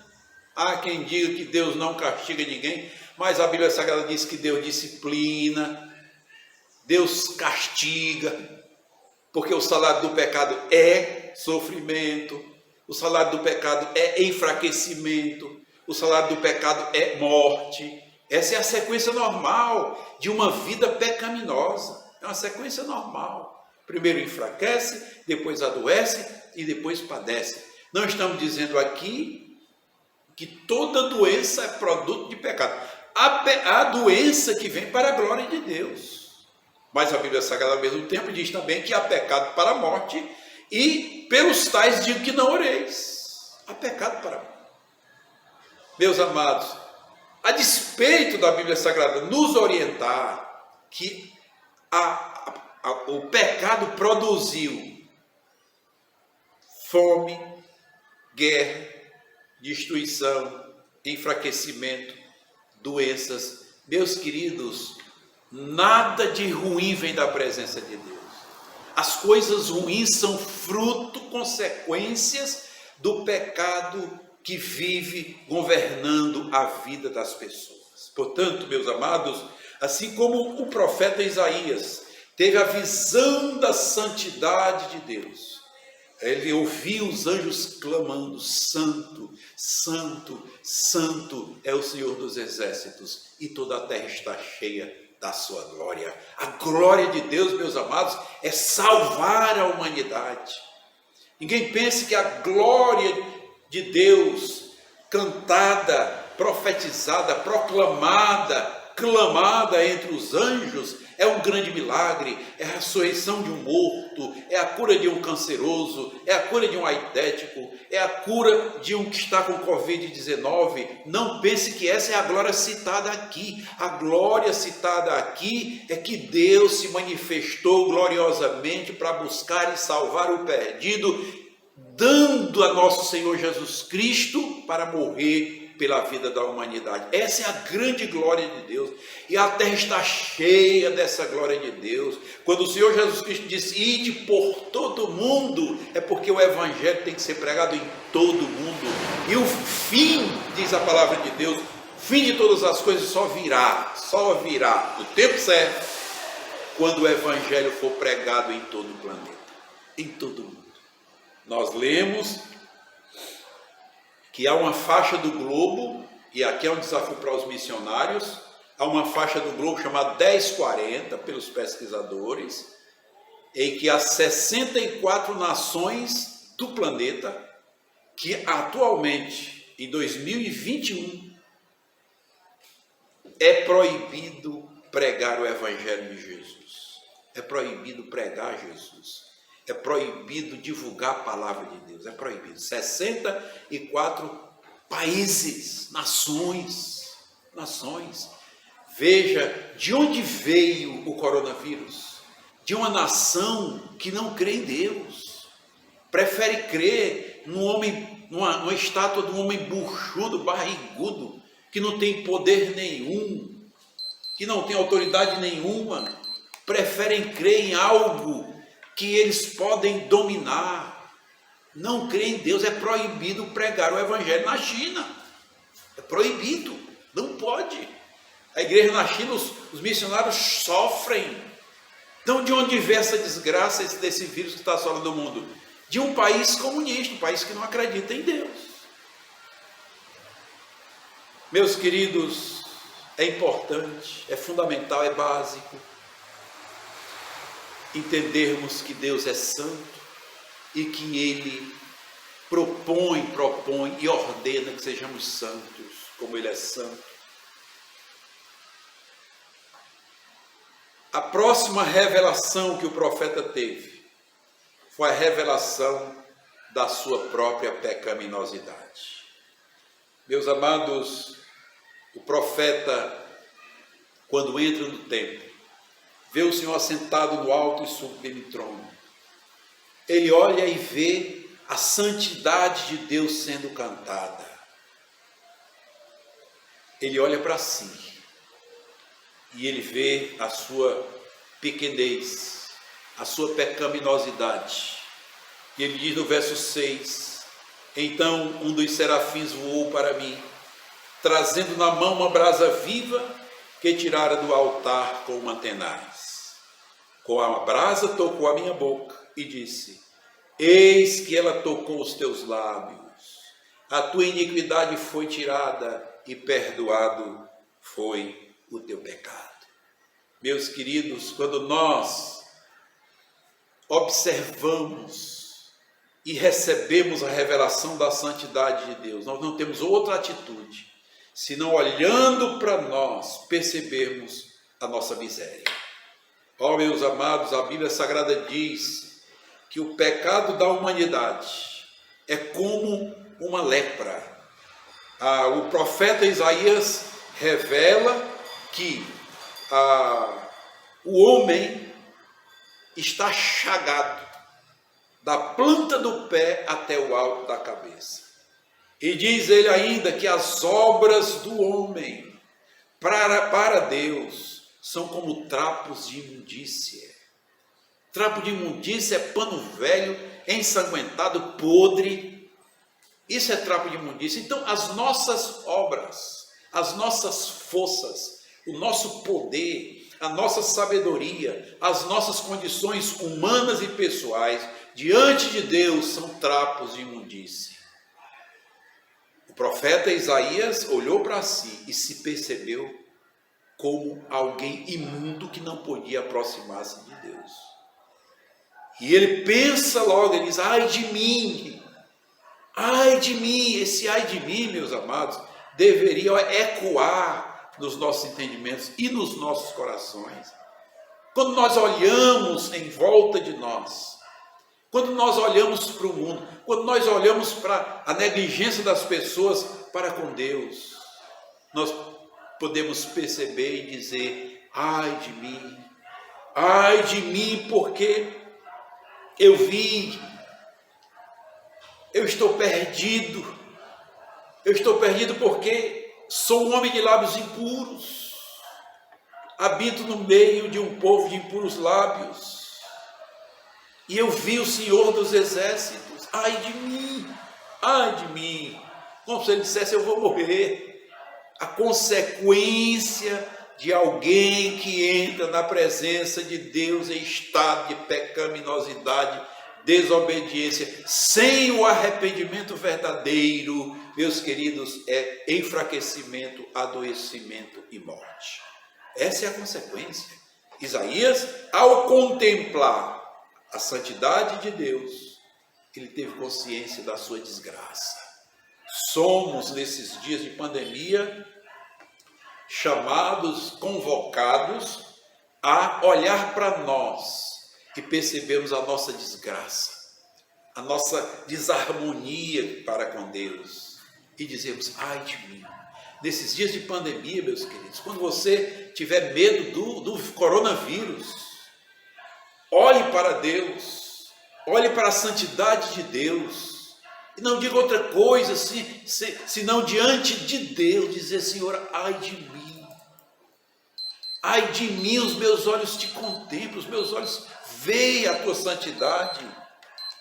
Há quem diga que Deus não castiga ninguém, mas a Bíblia Sagrada diz que Deus disciplina, Deus castiga, porque o salário do pecado é sofrimento, o salário do pecado é enfraquecimento, o salário do pecado é morte, Essa é a sequência normal de uma vida pecaminosa. É uma sequência normal. Primeiro enfraquece, depois adoece e depois padece. Não estamos dizendo aqui que toda doença é produto de pecado. Há doença que vem para a glória de Deus. Mas a Bíblia Sagrada ao mesmo tempo diz também que há pecado para a morte e pelos tais digo que não oreis. Há pecado para a morte. Meus amados, a despeito da Bíblia Sagrada nos orientar que o pecado produziu fome, guerra, destruição, enfraquecimento, doenças. Meus queridos, nada de ruim vem da presença de Deus. As coisas ruins são fruto, consequências do pecado que vive governando a vida das pessoas. Portanto, meus amados, assim como o profeta Isaías teve a visão da santidade de Deus, ele ouviu os anjos clamando: Santo, Santo, Santo é o Senhor dos exércitos, e toda a terra está cheia da sua glória. A glória de Deus, meus amados, é salvar a humanidade. Ninguém pense que a glória de Deus, cantada, profetizada, proclamada, clamada entre os anjos, é um grande milagre, é a ressurreição de um morto, é a cura de um canceroso, é a cura de um aidético, é a cura de um que está com Covid-19. Não pense que essa é a glória citada aqui. A glória citada aqui é que Deus se manifestou gloriosamente para buscar e salvar o perdido, dando a nosso Senhor Jesus Cristo para morrer pela vida da humanidade. Essa é a grande glória de Deus, e a terra está cheia dessa glória de Deus. Quando o Senhor Jesus Cristo disse: ide por todo mundo, é porque o evangelho tem que ser pregado em todo mundo, e o fim, diz a palavra de Deus, o fim de todas as coisas só virá no tempo certo, quando o evangelho for pregado em todo o planeta, em todo o mundo. Nós lemos que há uma faixa do globo, e aqui é um desafio para os missionários, há uma faixa do globo chamada 1040, pelos pesquisadores, em que há 64 nações do planeta que atualmente, em 2021, é proibido pregar o Evangelho de Jesus. É proibido pregar Jesus. É proibido divulgar a palavra de Deus, é proibido. 64 países, nações. Veja de onde veio o coronavírus. De uma nação que não crê em Deus. Prefere crer numa estátua de um homem buchudo, barrigudo, que não tem poder nenhum, que não tem autoridade nenhuma. Preferem crer em algo que eles podem dominar. Não crê em Deus. É proibido pregar o evangelho na China. É proibido, não pode. A igreja na China, os missionários sofrem. Então, de onde vem essa desgraça desse vírus que está assolando o mundo? De um país comunista, um país que não acredita em Deus. Meus queridos, é importante, é fundamental, é básico entendermos que Deus é santo e que Ele propõe e ordena que sejamos santos, como Ele é santo. A próxima revelação que o profeta teve foi a revelação da sua própria pecaminosidade. Meus amados, o profeta, quando entra no templo, vê o Senhor assentado no alto e sublime trono. Ele olha e vê a santidade de Deus sendo cantada. Ele olha para si e ele vê a sua pequenez, a sua pecaminosidade. E ele diz no verso 6: então um dos serafins voou para mim, trazendo na mão uma brasa viva que tirara do altar com uma tenaz. Com a brasa tocou a minha boca e disse: eis que ela tocou os teus lábios, a tua iniquidade foi tirada e perdoado foi o teu pecado. Meus queridos, quando nós observamos e recebemos a revelação da santidade de Deus, nós não temos outra atitude, senão olhando para nós, percebermos a nossa miséria. Ó, meus amados, a Bíblia Sagrada diz que o pecado da humanidade é como uma lepra. O profeta Isaías revela que o homem está chagado da planta do pé até o alto da cabeça. E diz ele ainda que as obras do homem para Deus são como trapos de imundícia. Trapo de imundícia é pano velho, ensanguentado, podre. Isso é trapo de imundícia. Então, as nossas obras, as nossas forças, o nosso poder, a nossa sabedoria, as nossas condições humanas e pessoais, diante de Deus, são trapos de imundícia. O profeta Isaías olhou para si e se percebeu como alguém imundo que não podia aproximar-se de Deus. E ele pensa logo, ele diz, ai de mim, esse ai de mim, meus amados, deveria ecoar nos nossos entendimentos e nos nossos corações. Quando nós olhamos em volta de nós, quando nós olhamos para o mundo, quando nós olhamos para a negligência das pessoas para com Deus, nós podemos perceber e dizer, ai de mim, porque eu estou perdido porque sou um homem de lábios impuros, habito no meio de um povo de impuros lábios, e eu vi o Senhor dos Exércitos, ai de mim, como se ele dissesse, eu vou morrer. A consequência de alguém que entra na presença de Deus em estado de pecaminosidade, desobediência, sem o arrependimento verdadeiro, meus queridos, é enfraquecimento, adoecimento e morte. Essa é a consequência. Isaías, ao contemplar a santidade de Deus, ele teve consciência da sua desgraça. Somos, nesses dias de pandemia, chamados, convocados a olhar para nós e percebermos a nossa desgraça, a nossa desarmonia para com Deus e dizermos, ai de mim. Nesses dias de pandemia, meus queridos, quando você tiver medo do coronavírus, olhe para Deus, olhe para a santidade de Deus, e não diga outra coisa, senão diante de Deus, dizer, Senhor, ai de mim, os meus olhos te contemplam, os meus olhos veem a tua santidade,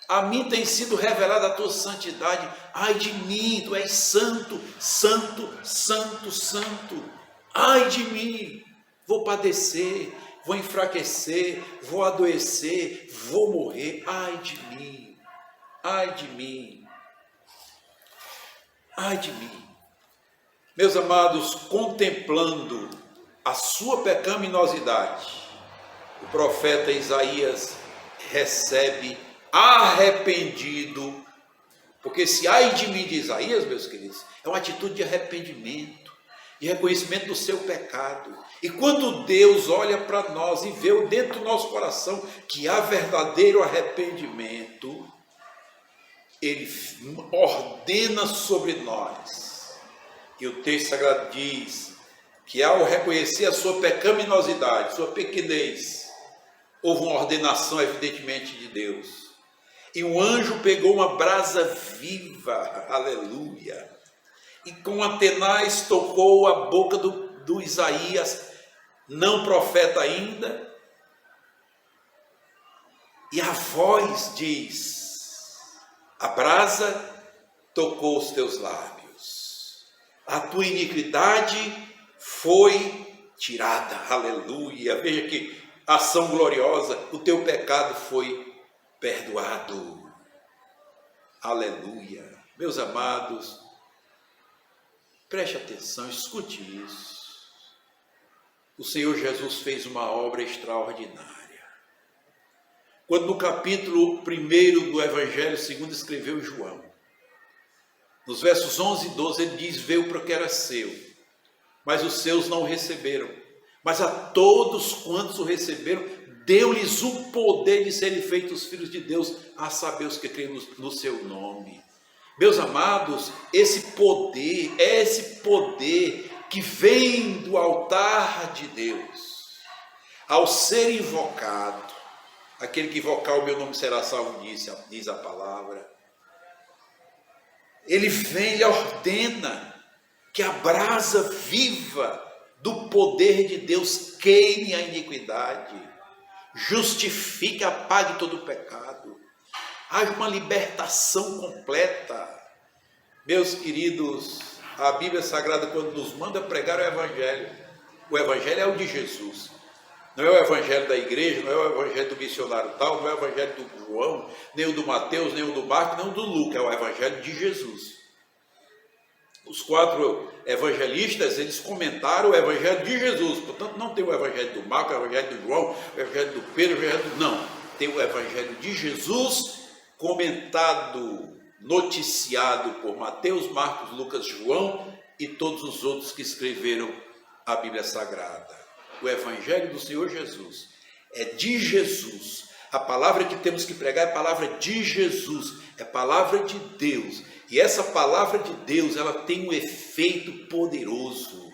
a mim tem sido revelada a tua santidade, ai de mim, tu és santo, santo, santo, santo, ai de mim, vou padecer, vou enfraquecer, vou adoecer, vou morrer, ai de mim, ai de mim. Ai de mim. Meus amados, contemplando a sua pecaminosidade, o profeta Isaías recebe arrependido, porque esse ai de mim de Isaías, meus queridos, é uma atitude de arrependimento, de reconhecimento do seu pecado. E quando Deus olha para nós e vê dentro do nosso coração que há verdadeiro arrependimento, Ele ordena sobre nós. E o texto sagrado diz que ao reconhecer a sua pecaminosidade, sua pequenez, houve uma ordenação evidentemente de Deus. E um anjo pegou uma brasa viva, aleluia, e com a tenaz tocou a boca do Isaías, não profeta ainda, e a voz diz, a brasa tocou os teus lábios, a tua iniquidade foi tirada, aleluia. Veja que ação gloriosa, o teu pecado foi perdoado, aleluia. Meus amados, preste atenção, escute isso. o Senhor Jesus fez uma obra extraordinária. Quando no capítulo 1 do Evangelho segundo escreveu João, nos versos 11 e 12, ele diz: veio para o que era seu, mas os seus não o receberam. Mas a todos quantos o receberam, deu-lhes o poder de serem feitos filhos de Deus, a saber os que creem no seu nome. Meus amados, esse poder é esse poder que vem do altar de Deus. Ao ser invocado, aquele que invocar o meu nome será salvo, diz a palavra. Ele vem e ordena que a brasa viva do poder de Deus queime a iniquidade, justifique, apague todo o pecado, haja uma libertação completa. Meus queridos, a Bíblia Sagrada, quando nos manda pregar o Evangelho é o de Jesus. Não é o Evangelho da igreja, não é o Evangelho do missionário tal, não é o Evangelho do João, nem o do Mateus, nem o do Marcos, nem o do Lucas, é o Evangelho de Jesus. Os 4 evangelistas, eles comentaram o Evangelho de Jesus, portanto não tem o Evangelho do Marcos, o Evangelho do João, o Evangelho do Pedro, o Evangelho do... Não, tem o Evangelho de Jesus comentado, noticiado por Mateus, Marcos, Lucas, João e todos os outros que escreveram a Bíblia Sagrada. O Evangelho do Senhor Jesus é de Jesus. A palavra que temos que pregar é a palavra de Jesus, é a palavra de Deus. E essa palavra de Deus, ela tem um efeito poderoso,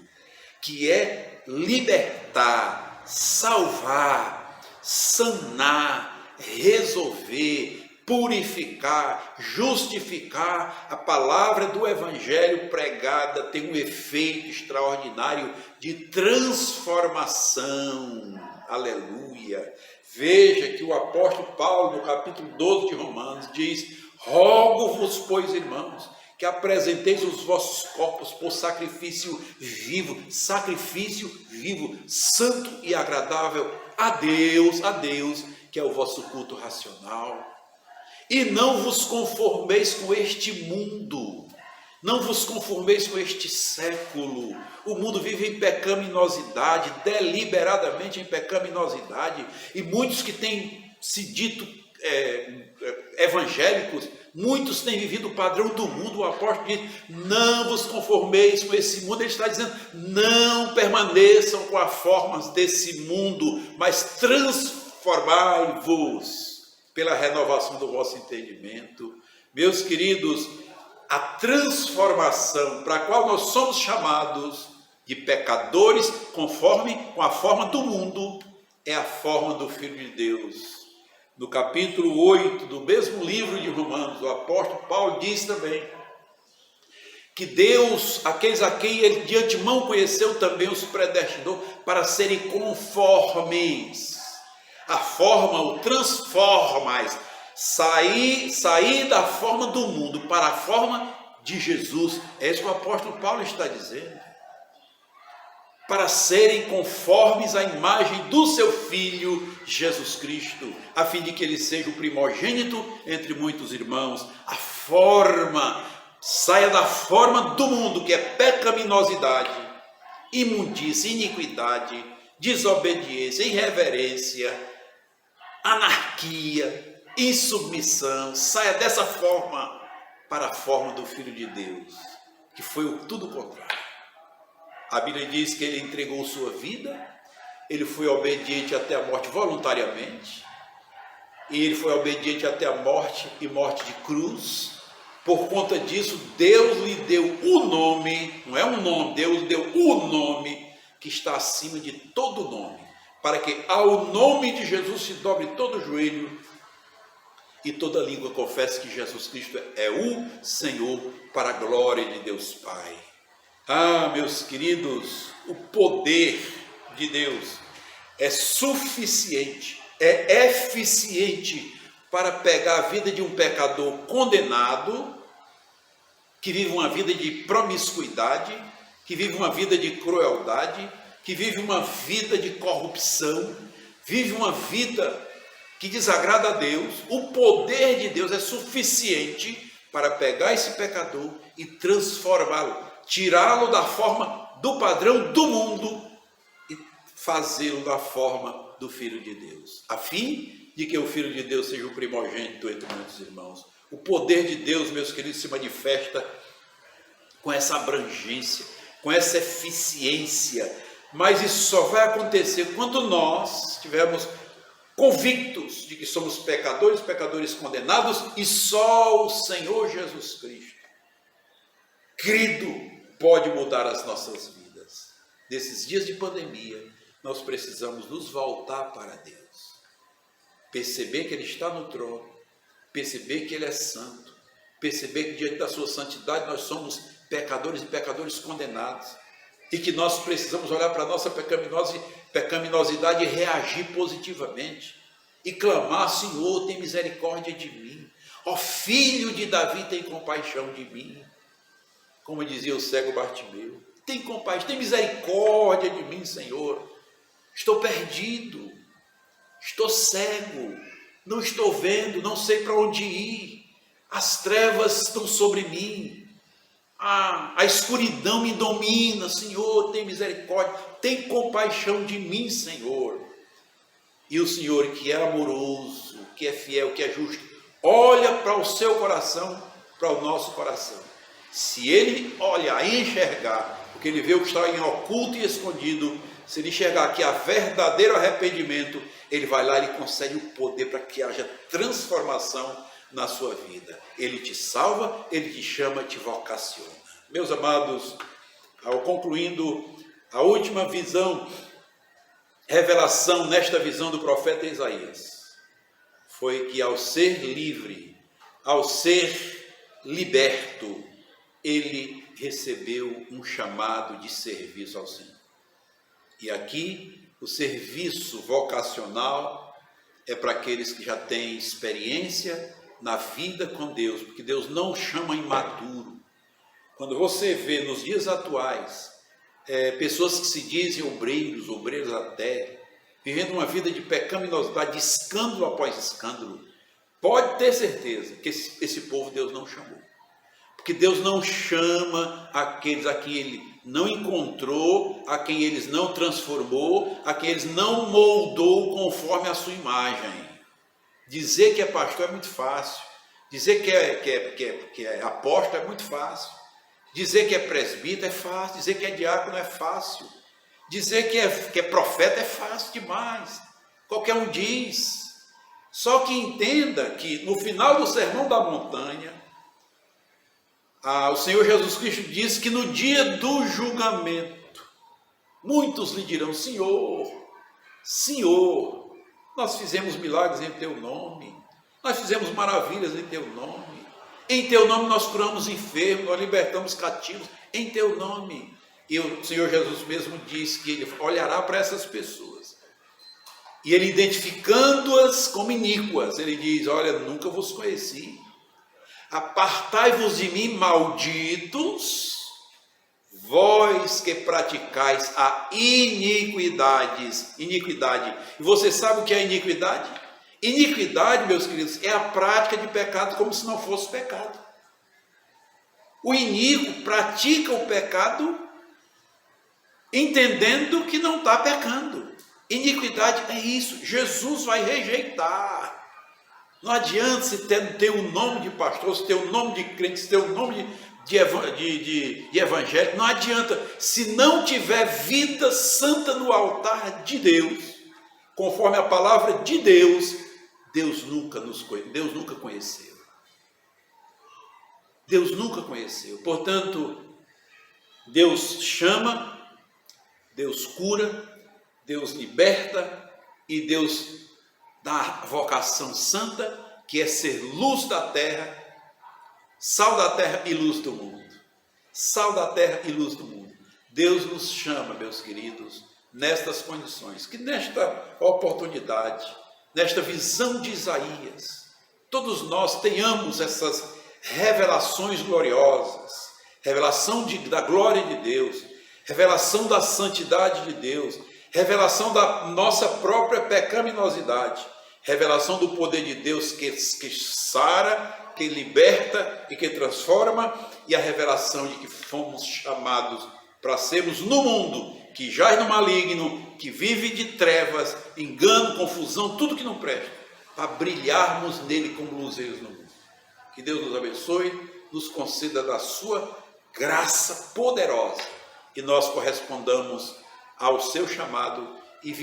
que é libertar, salvar, sanar, resolver, purificar, justificar. A palavra do Evangelho pregada tem um efeito extraordinário de transformação. Aleluia! Veja que o apóstolo Paulo, no capítulo 12 de Romanos, diz: rogo-vos, pois, irmãos, que apresenteis os vossos corpos por sacrifício vivo, santo e agradável a Deus, que é o vosso culto racional. E não vos conformeis com este mundo, não vos conformeis com este século. O mundo vive em pecaminosidade, deliberadamente em pecaminosidade, e muitos que têm se dito evangélicos, muitos têm vivido o padrão do mundo. O apóstolo diz: não vos conformeis com esse mundo. Ele está dizendo: não permaneçam com as formas desse mundo, mas transformai-vos pela renovação do vosso entendimento. Meus queridos, a transformação para a qual nós somos chamados de pecadores, conforme com a forma do mundo, é a forma do Filho de Deus. No capítulo 8 do mesmo livro de Romanos, o apóstolo Paulo diz também que Deus, aqueles a quem ele de antemão conheceu, também os predestinou para serem conformes. A forma o transforma, sair da forma do mundo para a forma de Jesus. É isso que o apóstolo Paulo está dizendo. Para serem conformes à imagem do seu Filho, Jesus Cristo, a fim de que ele seja o primogênito entre muitos irmãos. A forma, saia da forma do mundo, que é pecaminosidade, imundícia, iniquidade, desobediência, irreverência, anarquia, insubmissão. Saia dessa forma para a forma do Filho de Deus, que foi tudo o contrário. A Bíblia diz que ele entregou sua vida, ele foi obediente até a morte voluntariamente, e ele foi obediente até a morte e morte de cruz. Por conta disso, Deus lhe deu o nome, não é um nome, Deus lhe deu o nome que está acima de todo nome, para que ao nome de Jesus se dobre todo o joelho e toda língua confesse que Jesus Cristo é o Senhor, para a glória de Deus Pai. Ah, meus queridos, o poder de Deus é suficiente, é eficiente para pegar a vida de um pecador condenado, que vive uma vida de promiscuidade, que vive uma vida de crueldade, que vive uma vida de corrupção, vive uma vida que desagrada a Deus. O poder de Deus é suficiente para pegar esse pecador e transformá-lo, tirá-lo da forma do padrão do mundo e fazê-lo da forma do Filho de Deus, a fim de que o Filho de Deus seja o primogênito entre muitos irmãos. O poder de Deus, meus queridos, se manifesta com essa abrangência, com essa eficiência, mas isso só vai acontecer quando nós estivermos convictos de que somos pecadores, pecadores condenados, e só o Senhor Jesus Cristo, Cristo, pode mudar as nossas vidas. Nesses dias de pandemia, nós precisamos nos voltar para Deus, perceber que Ele está no trono, perceber que Ele é santo, perceber que diante da sua santidade nós somos pecadores e pecadores condenados, e que nós precisamos olhar para a nossa pecaminosidade e reagir positivamente, e clamar: Senhor, tem misericórdia de mim, ó Filho de Davi, tem compaixão de mim, como dizia o cego Bartimeu, tem compaixão, tem misericórdia de mim, Senhor, estou perdido, estou cego, não estou vendo, não sei para onde ir, as trevas estão sobre mim, a escuridão me domina, Senhor, tem misericórdia, tem compaixão de mim, Senhor. E o Senhor, que é amoroso, que é fiel, que é justo, olha para o seu coração, para o nosso coração. Se Ele olhar e enxergar, porque Ele vê o que está em oculto e escondido, se Ele enxergar que há verdadeiro arrependimento, Ele vai lá e Ele concede o poder para que haja transformação na sua vida. Ele te salva, Ele te chama, te vocaciona. Meus amados, concluindo a última visão, revelação nesta visão do profeta Isaías, foi que ao ser livre, ao ser liberto, ele recebeu um chamado de serviço ao Senhor. E aqui o serviço vocacional é para aqueles que já têm experiência na vida com Deus, porque Deus não chama imaturo. Quando você vê nos dias atuais pessoas que se dizem obreiros até, vivendo uma vida de pecaminosidade, de escândalo após escândalo, pode ter certeza que esse povo Deus não chamou. Porque Deus não chama aqueles a quem Ele não encontrou, a quem Ele não transformou, a quem Ele não moldou conforme a sua imagem. Dizer que é pastor é muito fácil, dizer que é apóstolo é muito fácil, dizer que é presbítero é fácil, dizer que é diácono é fácil, dizer que é profeta é fácil demais, qualquer um diz. Só que entenda que no final do Sermão da Montanha, o Senhor Jesus Cristo diz que no dia do julgamento, muitos lhe dirão: Senhor, Senhor, nós fizemos milagres em Teu nome, nós fizemos maravilhas em Teu nome, em Teu nome nós curamos enfermos, nós libertamos cativos, em Teu nome. E o Senhor Jesus mesmo diz que Ele olhará para essas pessoas, e Ele, identificando-as como iníquas, Ele diz: olha, nunca vos conheci, apartai-vos de mim, malditos, vós que praticais a iniquidade. E você sabe o que é iniquidade? Iniquidade, meus queridos, é a prática de pecado como se não fosse pecado. O iníquo pratica o pecado entendendo que não está pecando. Iniquidade é isso, Jesus vai rejeitar. Não adianta se ter um nome de pastor, se ter um nome de crente, se ter um nome de evangélico, não adianta. Se não tiver vida santa no altar de Deus, conforme a palavra de Deus, Deus nunca conheceu. Deus nunca conheceu. Portanto, Deus chama, Deus cura, Deus liberta e Deus dá a vocação santa, que é ser luz da terra, sal da terra e luz do mundo. Sal da terra e luz do mundo. Deus nos chama, meus queridos, nestas condições, que nesta oportunidade, nesta visão de Isaías, todos nós tenhamos essas revelações gloriosas, revelação da glória de Deus, revelação da santidade de Deus, revelação da nossa própria pecaminosidade, revelação do poder de Deus que sara, que liberta e que transforma, e a revelação de que fomos chamados para sermos no mundo que jaz no maligno, que vive de trevas, engano, confusão, tudo que não presta, para brilharmos nele como luzeiros no mundo. Que Deus nos abençoe, nos conceda da sua graça poderosa e nós correspondamos ao seu chamado e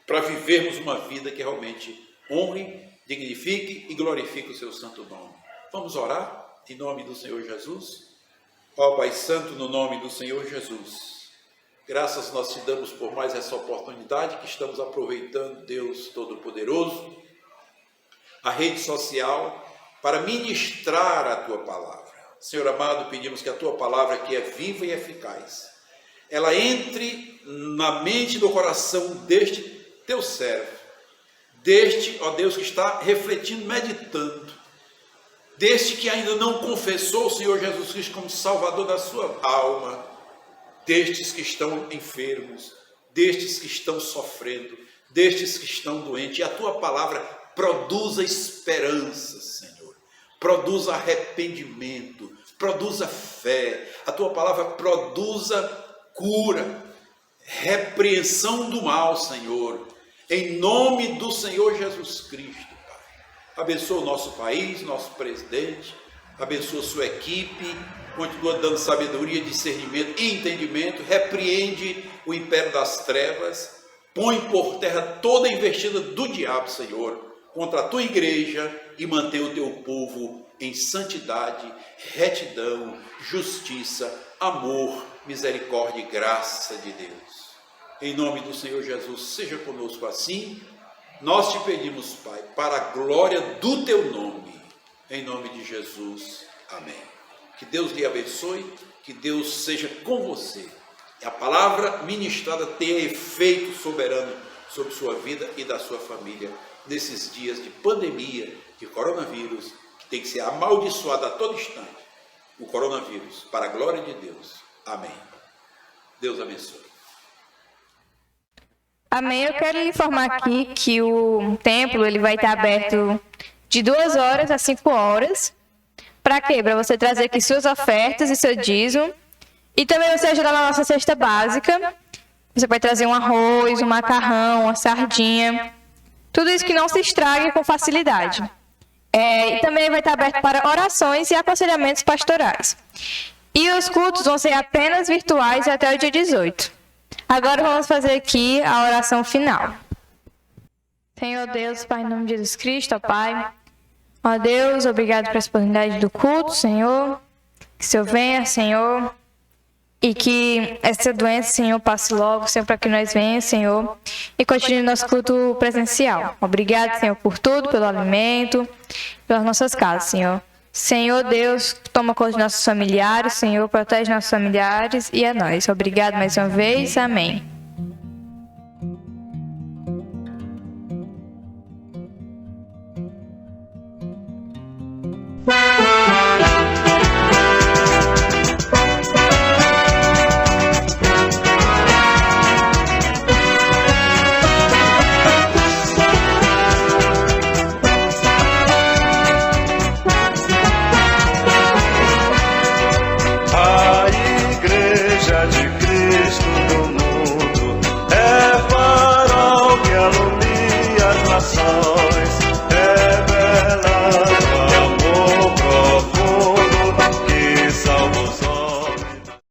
para vivermos uma vida que realmente honre, dignifique e glorifique o seu santo nome. Vamos orar em nome do Senhor Jesus. Ó Pai Santo, no nome do Senhor Jesus, graças nós te damos por mais essa oportunidade que estamos aproveitando, Deus Todo-Poderoso, a rede social, para ministrar a Tua palavra. Senhor amado, pedimos que a Tua palavra, que é viva e eficaz, ela entre na mente e no coração deste Teu servo, deste, ó Deus, que está refletindo, meditando, deste que ainda não confessou o Senhor Jesus Cristo como Salvador da sua alma, destes que estão enfermos, destes que estão sofrendo, destes que estão doentes. E a Tua palavra produza esperança, Senhor, produza arrependimento, produza fé. A Tua palavra produza cura, repreensão do mal, Senhor, em nome do Senhor Jesus Cristo. Abençoa o nosso país, nosso presidente, abençoa sua equipe, continua dando sabedoria, discernimento e entendimento, repreende o império das trevas, põe por terra toda a investida do diabo, Senhor, contra a tua igreja e mantém o teu povo em santidade, retidão, justiça, amor, misericórdia e graça de Deus. Em nome do Senhor Jesus, seja conosco assim. Nós te pedimos, Pai, para a glória do teu nome, em nome de Jesus. Amém. Que Deus lhe abençoe, que Deus seja com você. E a palavra ministrada tenha efeito soberano sobre sua vida e da sua família, nesses dias de pandemia, de coronavírus, que tem que ser amaldiçoado a todo instante, o coronavírus, para a glória de Deus. Amém. Deus abençoe. Amém. Eu quero lhe informar aqui que o templo ele vai estar aberto de 2 horas a 5 horas. Para quê? Para você trazer aqui suas ofertas e seu dízimo. E também você ajudar na nossa cesta básica. Você pode trazer um arroz, um macarrão, uma sardinha. Tudo isso que não se estrague com facilidade. E também vai estar aberto para orações e aconselhamentos pastorais. E os cultos vão ser apenas virtuais até o dia 18. Agora vamos fazer aqui a oração final. Senhor Deus, Pai, em nome de Jesus Cristo, ó Pai. Ó Deus, obrigado por essa oportunidade do culto, Senhor. Que o Senhor venha, Senhor. E que essa doença, Senhor, passe logo, Senhor, para que nós venhamos, Senhor. E continue nosso culto presencial. Obrigado, Senhor, por tudo, pelo alimento, pelas nossas casas, Senhor. Senhor Deus, toma conta de nossos familiares, Senhor, protege nossos familiares e a nós. Obrigado mais uma vez. Amém. Nação.